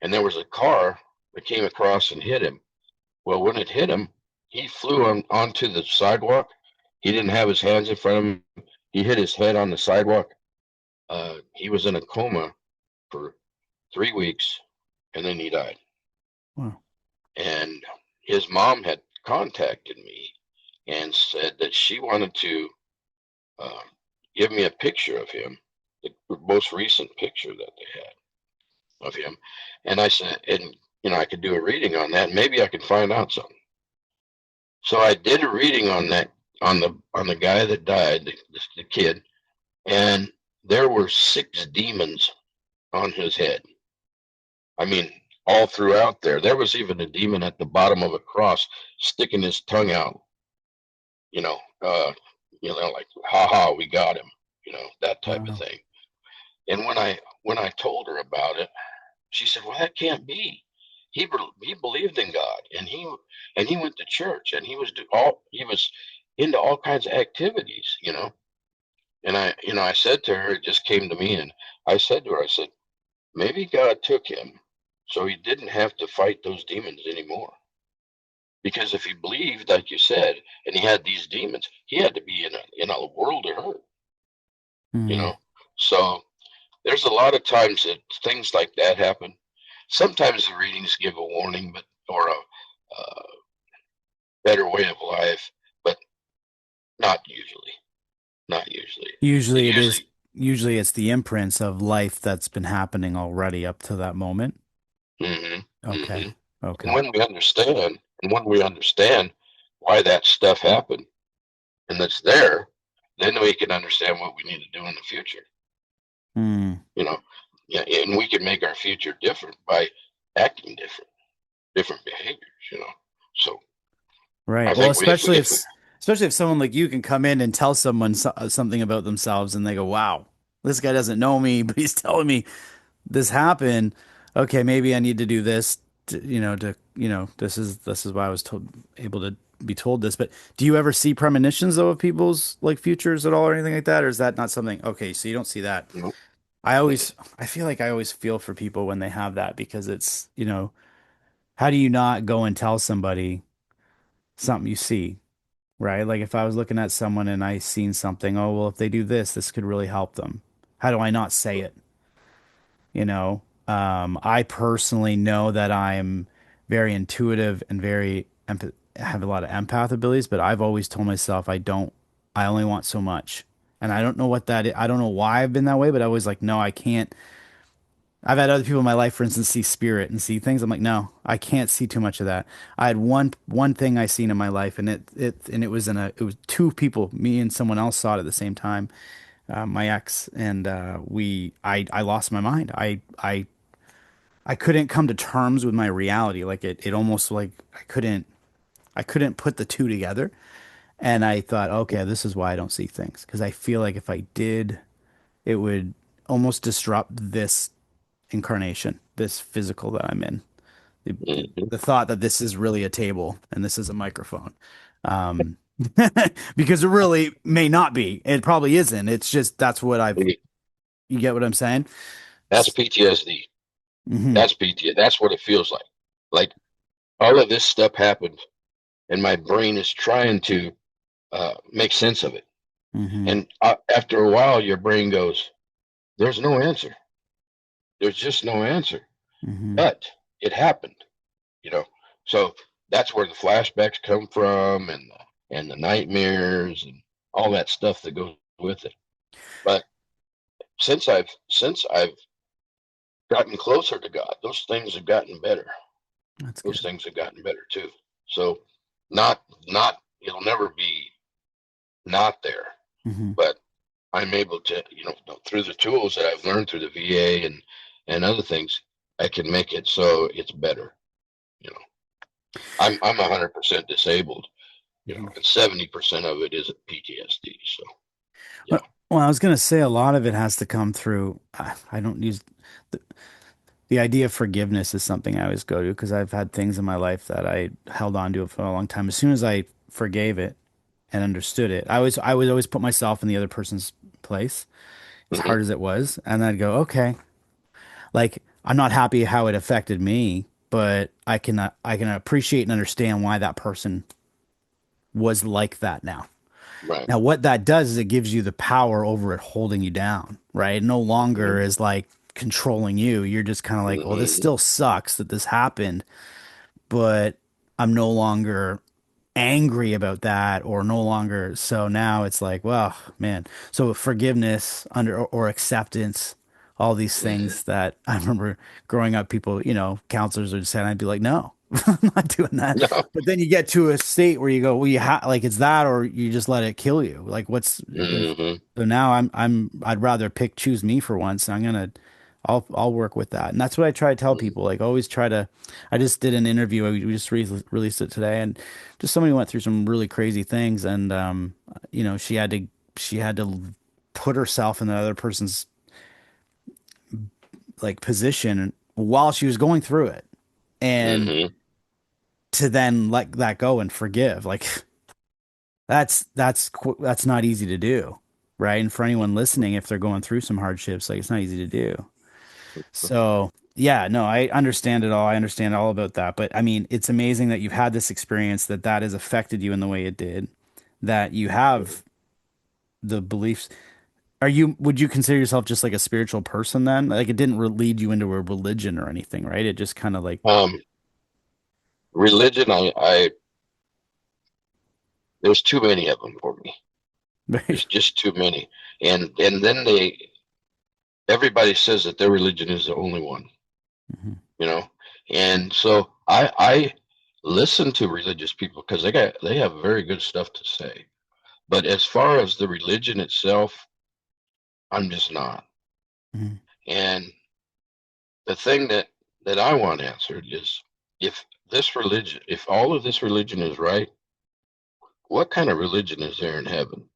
and there was a car that came across and hit him. Well, when it hit him, he flew onto the sidewalk. He didn't have his hands in front of him. He hit his head on the sidewalk. He was in a coma for 3 weeks, and then he died. Wow. And his mom had contacted me and said that she wanted to uh, give me a picture of him, the most recent picture that they had of him. And I said, and I could do a reading on that. Maybe I could find out something. So I did a reading on that, on the guy that died, the kid, and there were 6 demons on his head. I mean, all throughout there. There was even a demon at the bottom of a cross sticking his tongue out. You know, uh, like, ha ha, we got him. That type of Wow. thing. And when I told her about it, she said, "Well, that can't be." he believed in God, and he went to church, and he was into all kinds of activities, you know. And I said to her, it just came to me, and I said to her, I said, maybe God took him so he didn't have to fight those demons anymore. Because if he believed, like you said, and he had these demons, he had to be in a world of hurt, you Hmm. know. So there's a lot of times that things like that happen. Sometimes the readings give a warning, but or a better way of life, but not usually. Not usually. It Usually it is, usually. usually it's the imprints of life that's been happening already up to that moment. Hmm. Okay. Hmm. And Okay. when we understand why that stuff happened, and that's there, then we can understand what we need to do in the future. Hmm. You know, yeah, and we can make our future different by acting different, different behaviors. You know, so I Right. Well, think we if we, if we especially if someone like you can come in and tell someone something about themselves and they go, "Wow, this guy doesn't know me, but he's telling me this happened. Okay, maybe I need to do this this is why I was able to be told this." But do you ever see premonitions though of people's like futures at all or anything like that? Or is that not something? Okay, so you don't see that. you know, I feel like I always feel for people when they have that because how do you not go and tell somebody something you see, right? Like if I was looking at someone and I seen something, oh, well, if they do this, this could really help them. How do I not say it? I personally know that I'm very intuitive and have a lot of empath abilities, but I've always told myself I only want so much. And I don't know what that is. I don't know why I've been that way, but I was like, no, I can't. I've had other people in my life, for instance, see spirit and see things. I'm like, no, I can't see too much of that. I had one thing I seen in my life, and it was two people, me and someone else saw it at the same time, my ex, and I lost my mind. I couldn't come to terms with my reality. Like it almost like I couldn't put the two together. And I thought, okay, this is why I don't see things because I feel like if I did, it would almost disrupt this incarnation, this physical that I'm in. mhm. The thought that this is really a table and this is a microphone. Um, because it really may not be. It probably isn't. It's just you get what I'm saying? That's PTSD. Hmm. That's PTSD. That's what it feels like. Like all of this stuff happened, and my brain is trying to make sense of it. Hmm. And after a while, your brain goes, "There's no answer. There's just no answer." Hmm. But it happened, you know. So that's where the flashbacks come from, and the nightmares and all that stuff that goes with it. But since I've gotten closer to God, those things have gotten better. That's Those good. things have gotten better too. So not it'll never be not there, Hmm. but I'm able to, through the tools that I've learned through the VA and other things, I can make it so it's better. You know, I'm 100% disabled, Hmm. and 70% of it is PTSD. So yeah. Well, I was going to say a lot of it has to come through. I don't use the, the idea of forgiveness is something I always go to because I've had things in my life that I held on to for a long time. As soon as I forgave it and understood it, I would always put myself in the other person's place, as Hmm. hard as it was, and I'd go, okay, like I'm not happy how it affected me, but I can appreciate and understand why that person was like that now. Right. Now, what that does is it gives you the power over it holding you down, right? It no longer Hmm. is like controlling you. You're just kind of like, well, this Hmm. still sucks that this happened, but I'm no longer angry about that or no longer. So now it's like, well, man. So forgiveness or acceptance, all these Hmm. things that I remember growing up, people, counselors would say, and I'd be like, no, I'm not doing that. No. But then you get to a state where you go, well, like it's that, or you just let it kill you. Like Hmm. so now I'd rather choose me for once. I'll work with that. And that's what I try to tell people. Like always I just did an interview. We just released it today and just somebody went through some really crazy things and she had to put herself in the other person's like position while she was going through it. And Hmm. to then let that go and forgive, like that's not easy to do, right? And for anyone listening, if they're going through some hardships, like it's not easy to do. So yeah, no, I understand it all. I understand all about that. But I mean, it's amazing that you've had this experience that has affected you in the way it did, that you have the beliefs. Would you consider yourself just like a spiritual person then? Like it didn't lead you into a religion or anything, right? It just kind of like, Religion, there's too many of them for me. right. There's just too many, and then everybody says that their religion is the only one, Mhm. you know. And so I listen to religious people because they have very good stuff to say. But as far as the religion itself, I'm just not. Mhm. And the thing that I want answered is, if all of this religion is right, what kind of religion is there in heaven?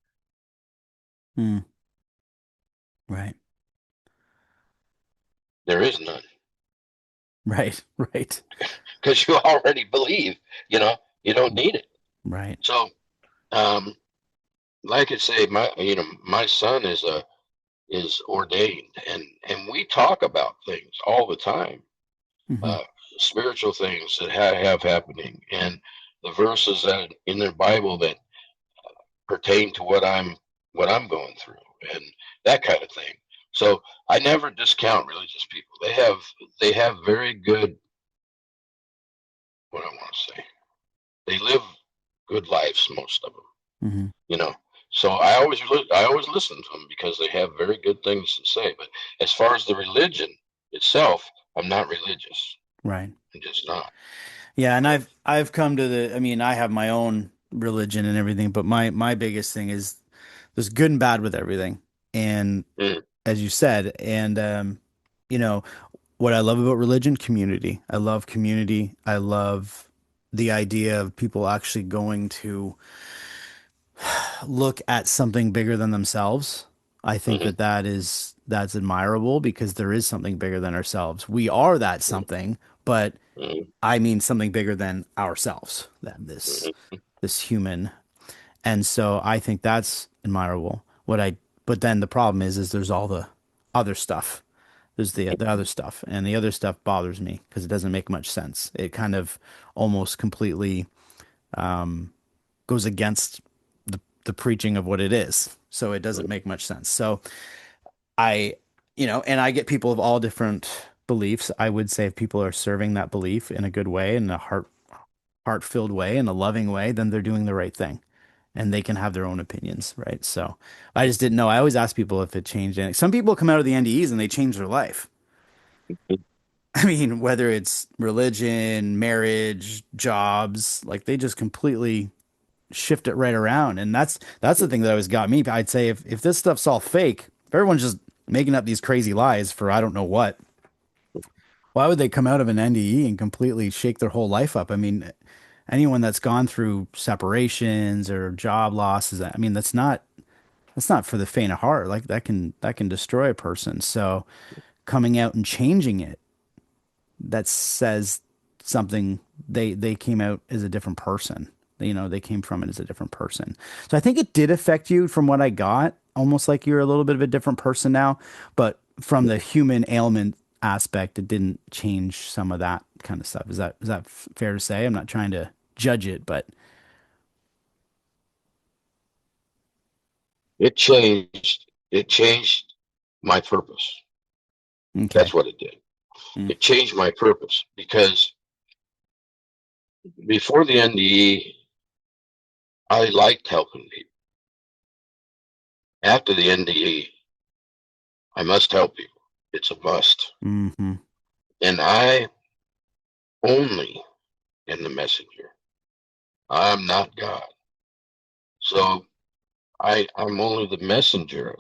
Mm. Right. There is none, Right. Right. because you already believe. You know, you don't need it. Right. So, um, like I say, my son is ordained, and we talk about things all the time, Hmm. uh, spiritual things that have happening, and the verses that in the Bible that pertain to what I'm going through, and that kind of thing. So I never discount religious people. They have very good, what I want to say. They live good lives, most of them. Hmm. You know. So I always listen to them because they have very good things to say. But as far as the religion itself, I'm not religious. Right. I'm just not. Yeah, and So, I've come to I mean, I have my own religion and everything, but my biggest thing is there's good and bad with everything. And mm, as you said, and you know, what I love about religion, community. I love community. I love the idea of people actually going to look at something bigger than themselves. I think mhm, that's admirable because there is something bigger than ourselves. We are that mm, something, but mm, I mean something bigger than ourselves, than mm, this human. And so I think that's admirable. But then the problem is there's all the other stuff. There's the other stuff, and the other stuff bothers me because it doesn't make much sense. It kind of almost completely goes against the preaching of what it is. So it doesn't mm, make much sense. So I, and I get people of all different beliefs. I would say if people are serving that belief in a good way, in a heart-filled way, in a loving way, then they're doing the right thing. And they can have their own opinions, right? So I just didn't know. I always ask people if it changed anything. Some people come out of the NDEs and they change their life. mm. I mean, whether it's religion, marriage, jobs, like they just completely shift it right around. And that's the thing that always got me. I'd say if this stuff's all fake, if everyone's just making up these crazy lies for I don't know what, why would they come out of an NDE and completely shake their whole life up? I mean, anyone that's gone through separations or job losses, I mean, that's not for the faint of heart. Like that can destroy a person. So coming out and changing it, that says something. They came out as a different person. They came from it as a different person. So I think it did affect you from what I got, almost like you're a little bit of a different person now, but from the human ailment aspect, it didn't change some of that kind of stuff. Is that fair to say? I'm not trying to judge it, but It changed my purpose. okay. That's what it did. Mm, It changed my purpose because before the NDE, I liked helping people. After the NDE, I must help people. It's a must. hmm. And I only am the messenger. I'm not God. So I'm only the messenger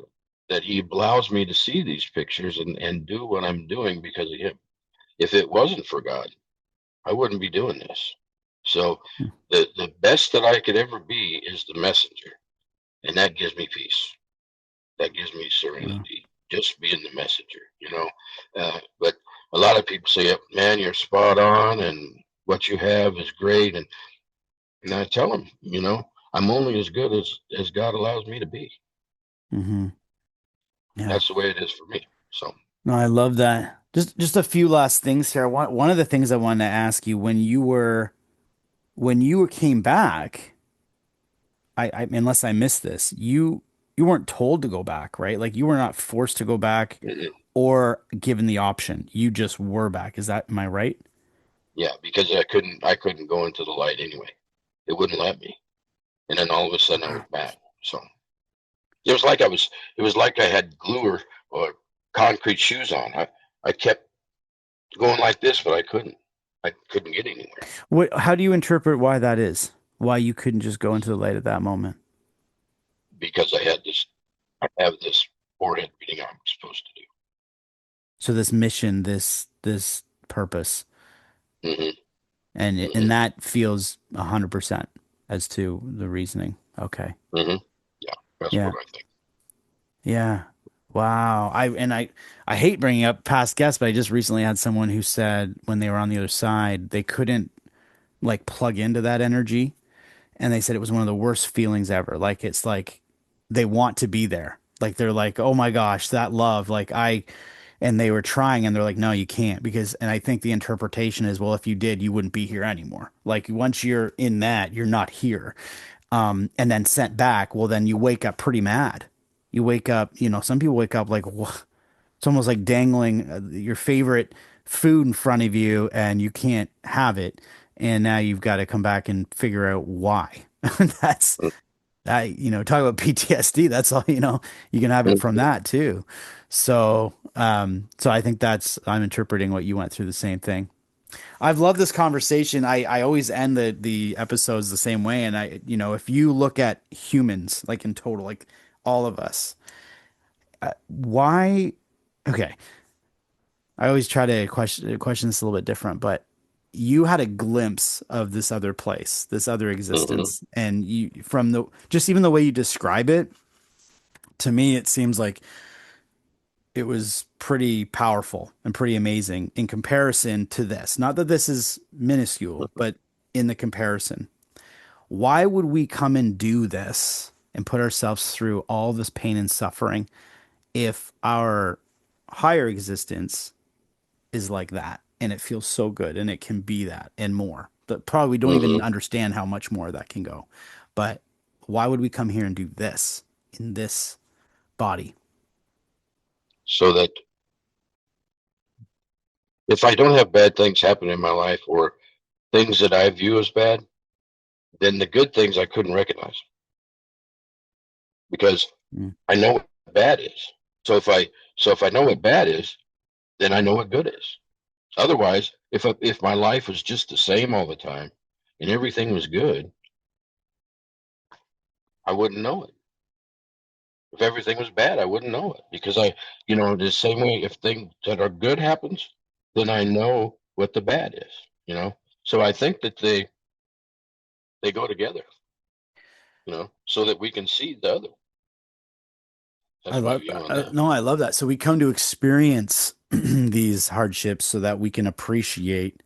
that he allows me to see these pictures and do what I'm doing because of him. If it wasn't for God, I wouldn't be doing this. So the best that I could ever be is the messenger. And that gives me peace. That gives me Wow. serenity. Just being the messenger. But a lot of people say, man, you're spot on and what you have is great. And I tell them, I'm only as good as God allows me to be. Hmm. Yeah. That's the way it is for me. So, No, I love that. Just a few last things here. One of the things I wanted to ask you when you came back, unless I missed this, you weren't told to go back, right? Like you were not forced to go back mm-mm. or given the option. You just were back. Am I right? Yeah, because I couldn't go into the light anyway. It wouldn't let me. And then all of a sudden I was back. So it was like I had glue or concrete shoes on. I kept going like this, but I couldn't get anywhere How do you interpret why that is? Why you couldn't just go into the light at that moment? because I have this forehead reading I'm supposed to So this mission, this purpose, do. and that feels 100% as to the reasoning. Okay. Yeah, that's Yeah. what I think. Yeah. Wow. I hate bringing up past guests, but I just recently had someone who said when they were on the other side, they couldn't like plug into that energy, and they said it was one of the worst feelings ever. Like it's like they want to be there. Like they're like, "Oh my gosh, that love." And they were trying and they're like, "No, you can't." Because and I think the interpretation is, well, if you did, you wouldn't be here anymore. Like once you're in that, you're not here. And then sent back, well, then you wake up pretty mad. You wake up, some people wake up like, it's almost like dangling your favorite food in front of you and you can't have it. And now you've got to come back and figure out why. That's, talk about PTSD. That's all, you can have it from Mhm. that too. So I think I'm interpreting what you went through the same thing. I've loved this conversation. I always end the episodes the same way. And if you look at humans, like in total, like all of us, why? Okay. I always try to question this a little bit different, but you had a glimpse of this other place, this other Mhm. existence. And from just even the way you describe it, to me, it seems like it was pretty powerful and pretty amazing in comparison to this. Not that this is minuscule, but in the comparison. Why would we come and do this and put ourselves through all this pain and suffering if our higher existence is like that and it feels so good and it can be that and more? But probably don't even Mhm. understand how much more that can go. But why would we come here and do this in this body? So that if I don't have bad things happen in my life or things that I view as bad, then the good things I couldn't recognize because Mm. I know what bad is. So if I know what bad is, then I know what good is. Otherwise, if my life was just the same all the time and everything was good, I wouldn't know it. If everything was bad, I wouldn't know it because the same way if things that are good happens, then I know what the bad is. So I think that they go together, so that we can see the other. I That's my love view that. on that. No, I love that. So we come to experience these hardships so that we can appreciate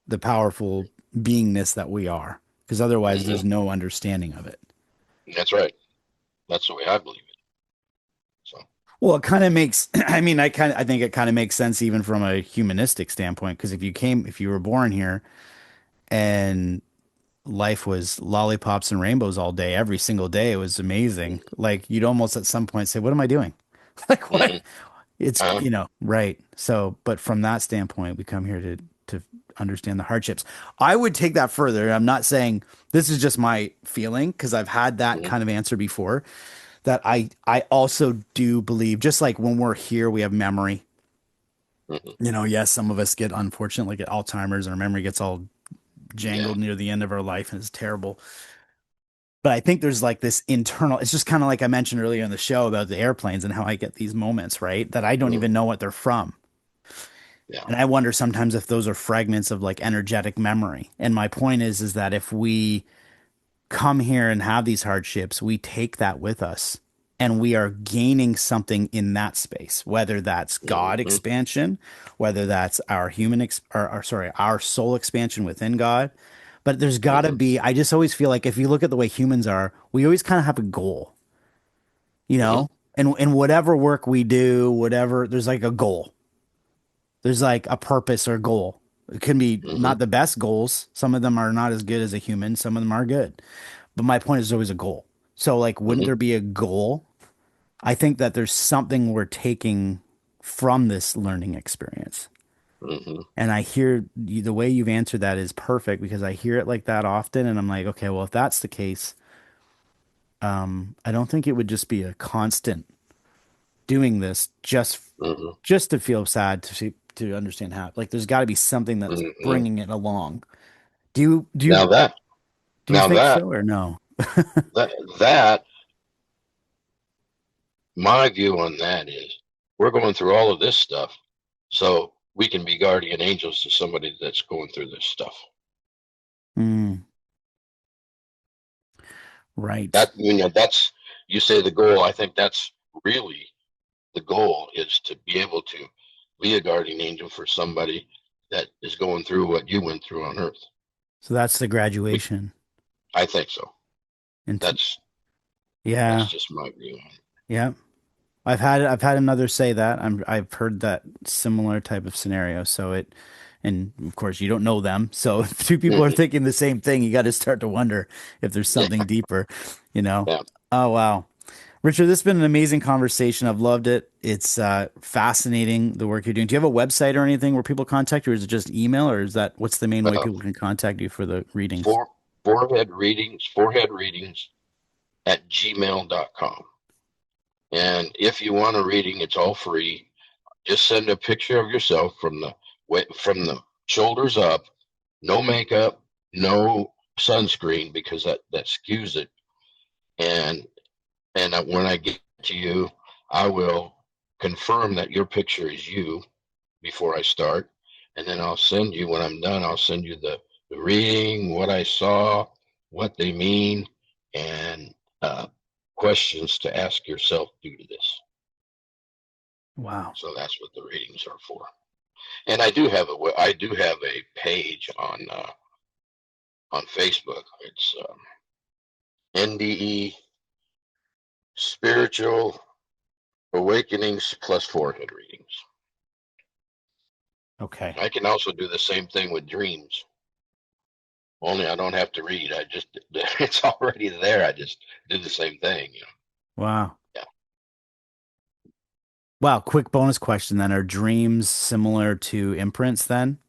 the powerful beingness that we are, because otherwise there's Hmm. no understanding of it. That's right. That's the way I believe it. So. Well, it kind of makes, I think it kind of makes sense even from a humanistic standpoint, because if you were born here and life was lollipops and rainbows all day, every single day, it was amazing. Like you'd almost at some point say, what am I doing? Like what? Hmm. It's, Uh-huh. right. So, but from that standpoint, we come here to understand the hardships. I would take that further. I'm not saying this is just my feeling because I've had that Hmm. kind of answer before. That I also do believe, just like when we're here, we have memory. Hmm. Yes, some of us get unfortunately get Alzheimer's, our memory gets all Yeah. jangled near the end of our life, and it's terrible. But I think there's like this internal, it's just kind of like I mentioned earlier in the show about the airplanes and how I get these moments, right? That I don't Hmm. even know what they're from. Yeah. And I wonder sometimes if those are fragments of like energetic memory. And my point is that if we come here and have these hardships, we take that with us. and we are gaining something in that space, whether that's God Mm-hmm. expansion, whether that's our or sorry, our soul expansion within God. But there's got to Mm-hmm. be, I just always feel like if you look at the way humans are, we always kind of have a goal, you Mm-hmm. know? And whatever work we do, whatever, there's like a goal. There's like a purpose or goal. It can be Mm-hmm. not the best goals. Some of them are not as good as a human, some of them are good. But my point is always a goal. So, like, wouldn't Mm-hmm. there be a goal? I think that there's something we're taking from this learning experience. Mm-hmm. And I hear the way you've answered that is perfect because I hear it like that often. And I'm like, okay, well, if that's the case, I don't think it would just be a constant doing this Mm-hmm. just to feel sad to see, to understand how. Like, there's got to be something that's Mm-hmm. bringing it along. Do you do you Now that, do you now think that, so or no? that, that, my view on that is we're going through all of this stuff so we can be guardian angels to somebody that's going through this stuff. Mm, right. That, that's, you say the goal. I think that's really the goal, is to be able to be a guardian angel for somebody that is going through what you went through on earth. So that's the We, graduation. I think so. Into That's, that's yeah, just my view on yeah. I've had another say that. I've heard that similar type of scenario. So it, and of course you don't know them. So if two people are it. thinking the same thing, you got to start to wonder if there's Yeah. something deeper, you know? Yeah. Oh wow. Richard, this has been an amazing conversation. I've loved it. It's fascinating the work you're doing. Do you have a website or anything where people contact you, or is it just email, or is that what's the main way Uh, people can contact you for the readings? for forehead readings at gmail.com. And if you want a reading, it's all free. Just send a picture of yourself from the shoulders up, no makeup, no sunscreen, because that skews it. And when I get to you, I will confirm that your picture is you before I start, and then I'll send you, when I'm done, I'll send you the reading, what I saw, what they mean, and questions to ask yourself due to this. Wow. So that's what the readings are for. And I do have a page on Facebook. It's NDE Spiritual Awakenings plus Forehead Readings. Okay. I can also do the same thing with dreams. Only I don't have to read. I just it's already there. I just do the same thing. Wow. Yeah, Wow. Quick bonus question then. Are dreams similar to imprints then?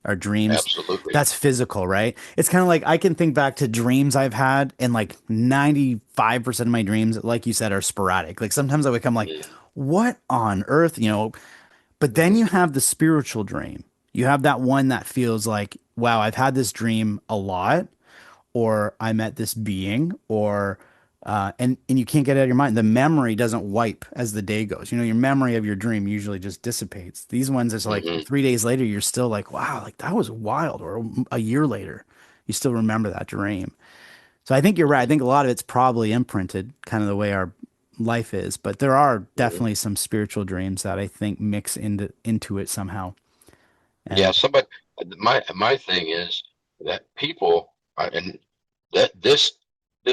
Are dreams absolutely. that's physical, right? It's kind of like I can think back to dreams I've had, and like 95% of my dreams, like you said, are sporadic. Like sometimes I wake up I'm like, what on earth, you know? But then you Mm-hmm. have the spiritual dream. You have that one that feels like, wow, I've had this dream a lot, or I met this being, or and you can't get it out of your mind. The memory doesn't wipe as the day goes. You know, your memory of your dream usually just dissipates. These ones, it's like Mm-hmm. 3 days later, you're still like, wow, like that was wild. Or a year later, you still remember that dream. So I think you're right. I think a lot of it's probably imprinted, kind of the way our life is. But there are Mm-hmm. definitely some spiritual dreams that I think mix into it somehow. Yeah, And somebody. My thing is that people and that this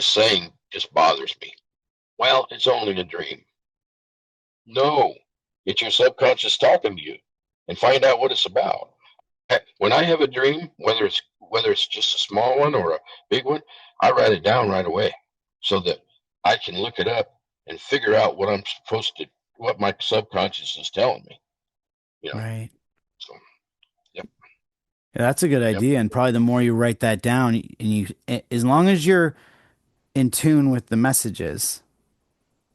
saying just bothers me. Well, it's only a dream. No, it's your subconscious talking to you, and find out what it's about. When I have a dream, whether it's just a small one or a big one, I write it down right away so that I can look it up and figure out what my subconscious is telling me. You know. right. So yep, Yeah, that's a good yep. idea. And probably the more you write that down, and as long as you're in tune with the messages,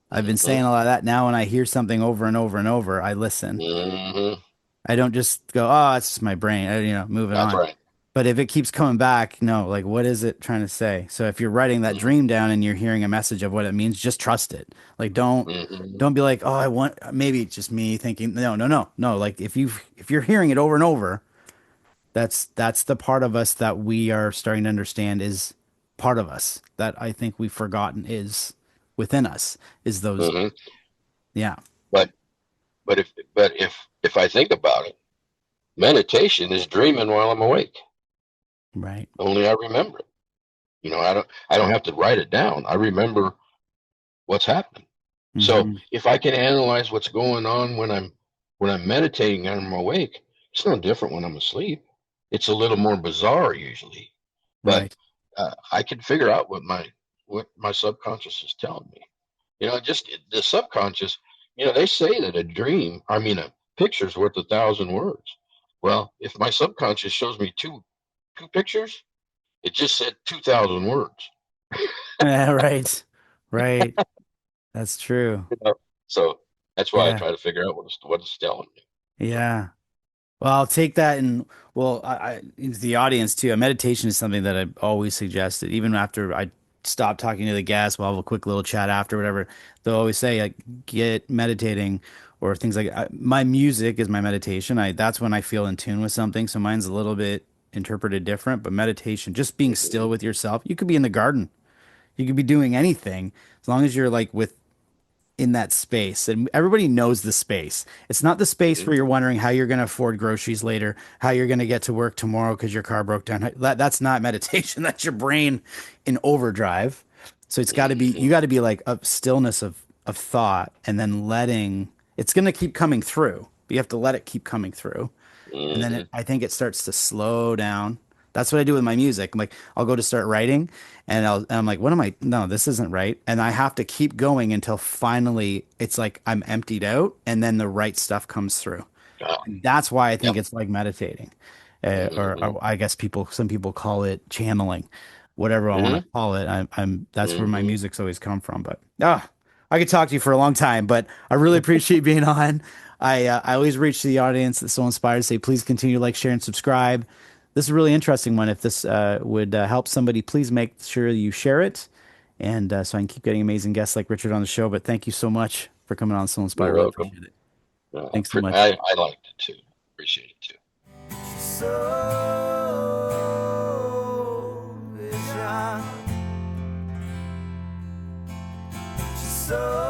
I've been Mm-hmm. saying a lot of that now. When I hear something over and over and over, I listen. Mm-hmm. I don't just go, oh, it's just my brain, move it That's on. right. But if it keeps coming back, no, like, what is it trying to say? So if you're writing that Mm-hmm. dream down and you're hearing a message of what it means, just trust it. Like, Mm-hmm. don't be like, oh, I want, maybe it's just me thinking, no, no, no, no. Like if you're hearing it over and over, that's the part of us that we are starting to understand is part of us that I think we've forgotten is. within us is those, Hmm. yeah, But but if I think about it, meditation is dreaming while I'm awake. right. Only I remember it. I don't have to write it down. I remember what's happening. So Hmm. if I can analyze what's going on when I'm meditating and I'm awake, it's no different when I'm asleep. It's a little more bizarre usually, but Right. I can figure out what my subconscious is telling me. Just the subconscious. They say that a dream, I mean, a picture's worth 1,000 words. Well, if my subconscious shows me two pictures, it just said 2,000 words. Yeah, right. Right. That's true. You know? So that's why I Yeah. try to figure out what it's telling me. So. Yeah. Well, I'll take that, and well, into the audience too. A meditation is something that I've always suggested, even after I stop talking to the guests. We'll have a quick little chat after, whatever. They'll always say, like, get meditating or things like my music is my meditation. That's when I feel in tune with something. So mine's a little bit interpreted different, but meditation, just being Hmm. still with yourself. You could be in the garden. You could be doing anything as long as you're like with in that space, and everybody knows the space. It's not the space Hmm. where you're wondering how you're going to afford groceries later, how you're going to get to work tomorrow because your car broke down. That's not meditation. That's your brain in overdrive. So it's got to be, Hmm. you got to be like a stillness of thought, and then letting it's going to keep coming through. But you have to let it keep coming through, and then Hmm. I think it starts to slow down. That's what I do with my music. I'm like, I'll go to start writing, and I'm like, what am I? No, this isn't right. And I have to keep going until finally it's like I'm emptied out, and then the right stuff comes through. Ah, And that's why I think yep. it's like meditating, Hmm. or I guess some people call it channeling, whatever I want to Hmm. call it. That's where my Hmm. music's always come from. But I could talk to you for a long time, but I really appreciate being on. I always reach to the audience that's so inspired to say, please continue to like, share, and subscribe. This is a really interesting one. If this would help somebody, please make sure you share it, and so I can keep getting amazing guests like Richard on the show. But thank you so much for coming on, So You're Inspired. Really welcome. appreciate it. Thanks so much. I liked it too. Appreciate it too. So is so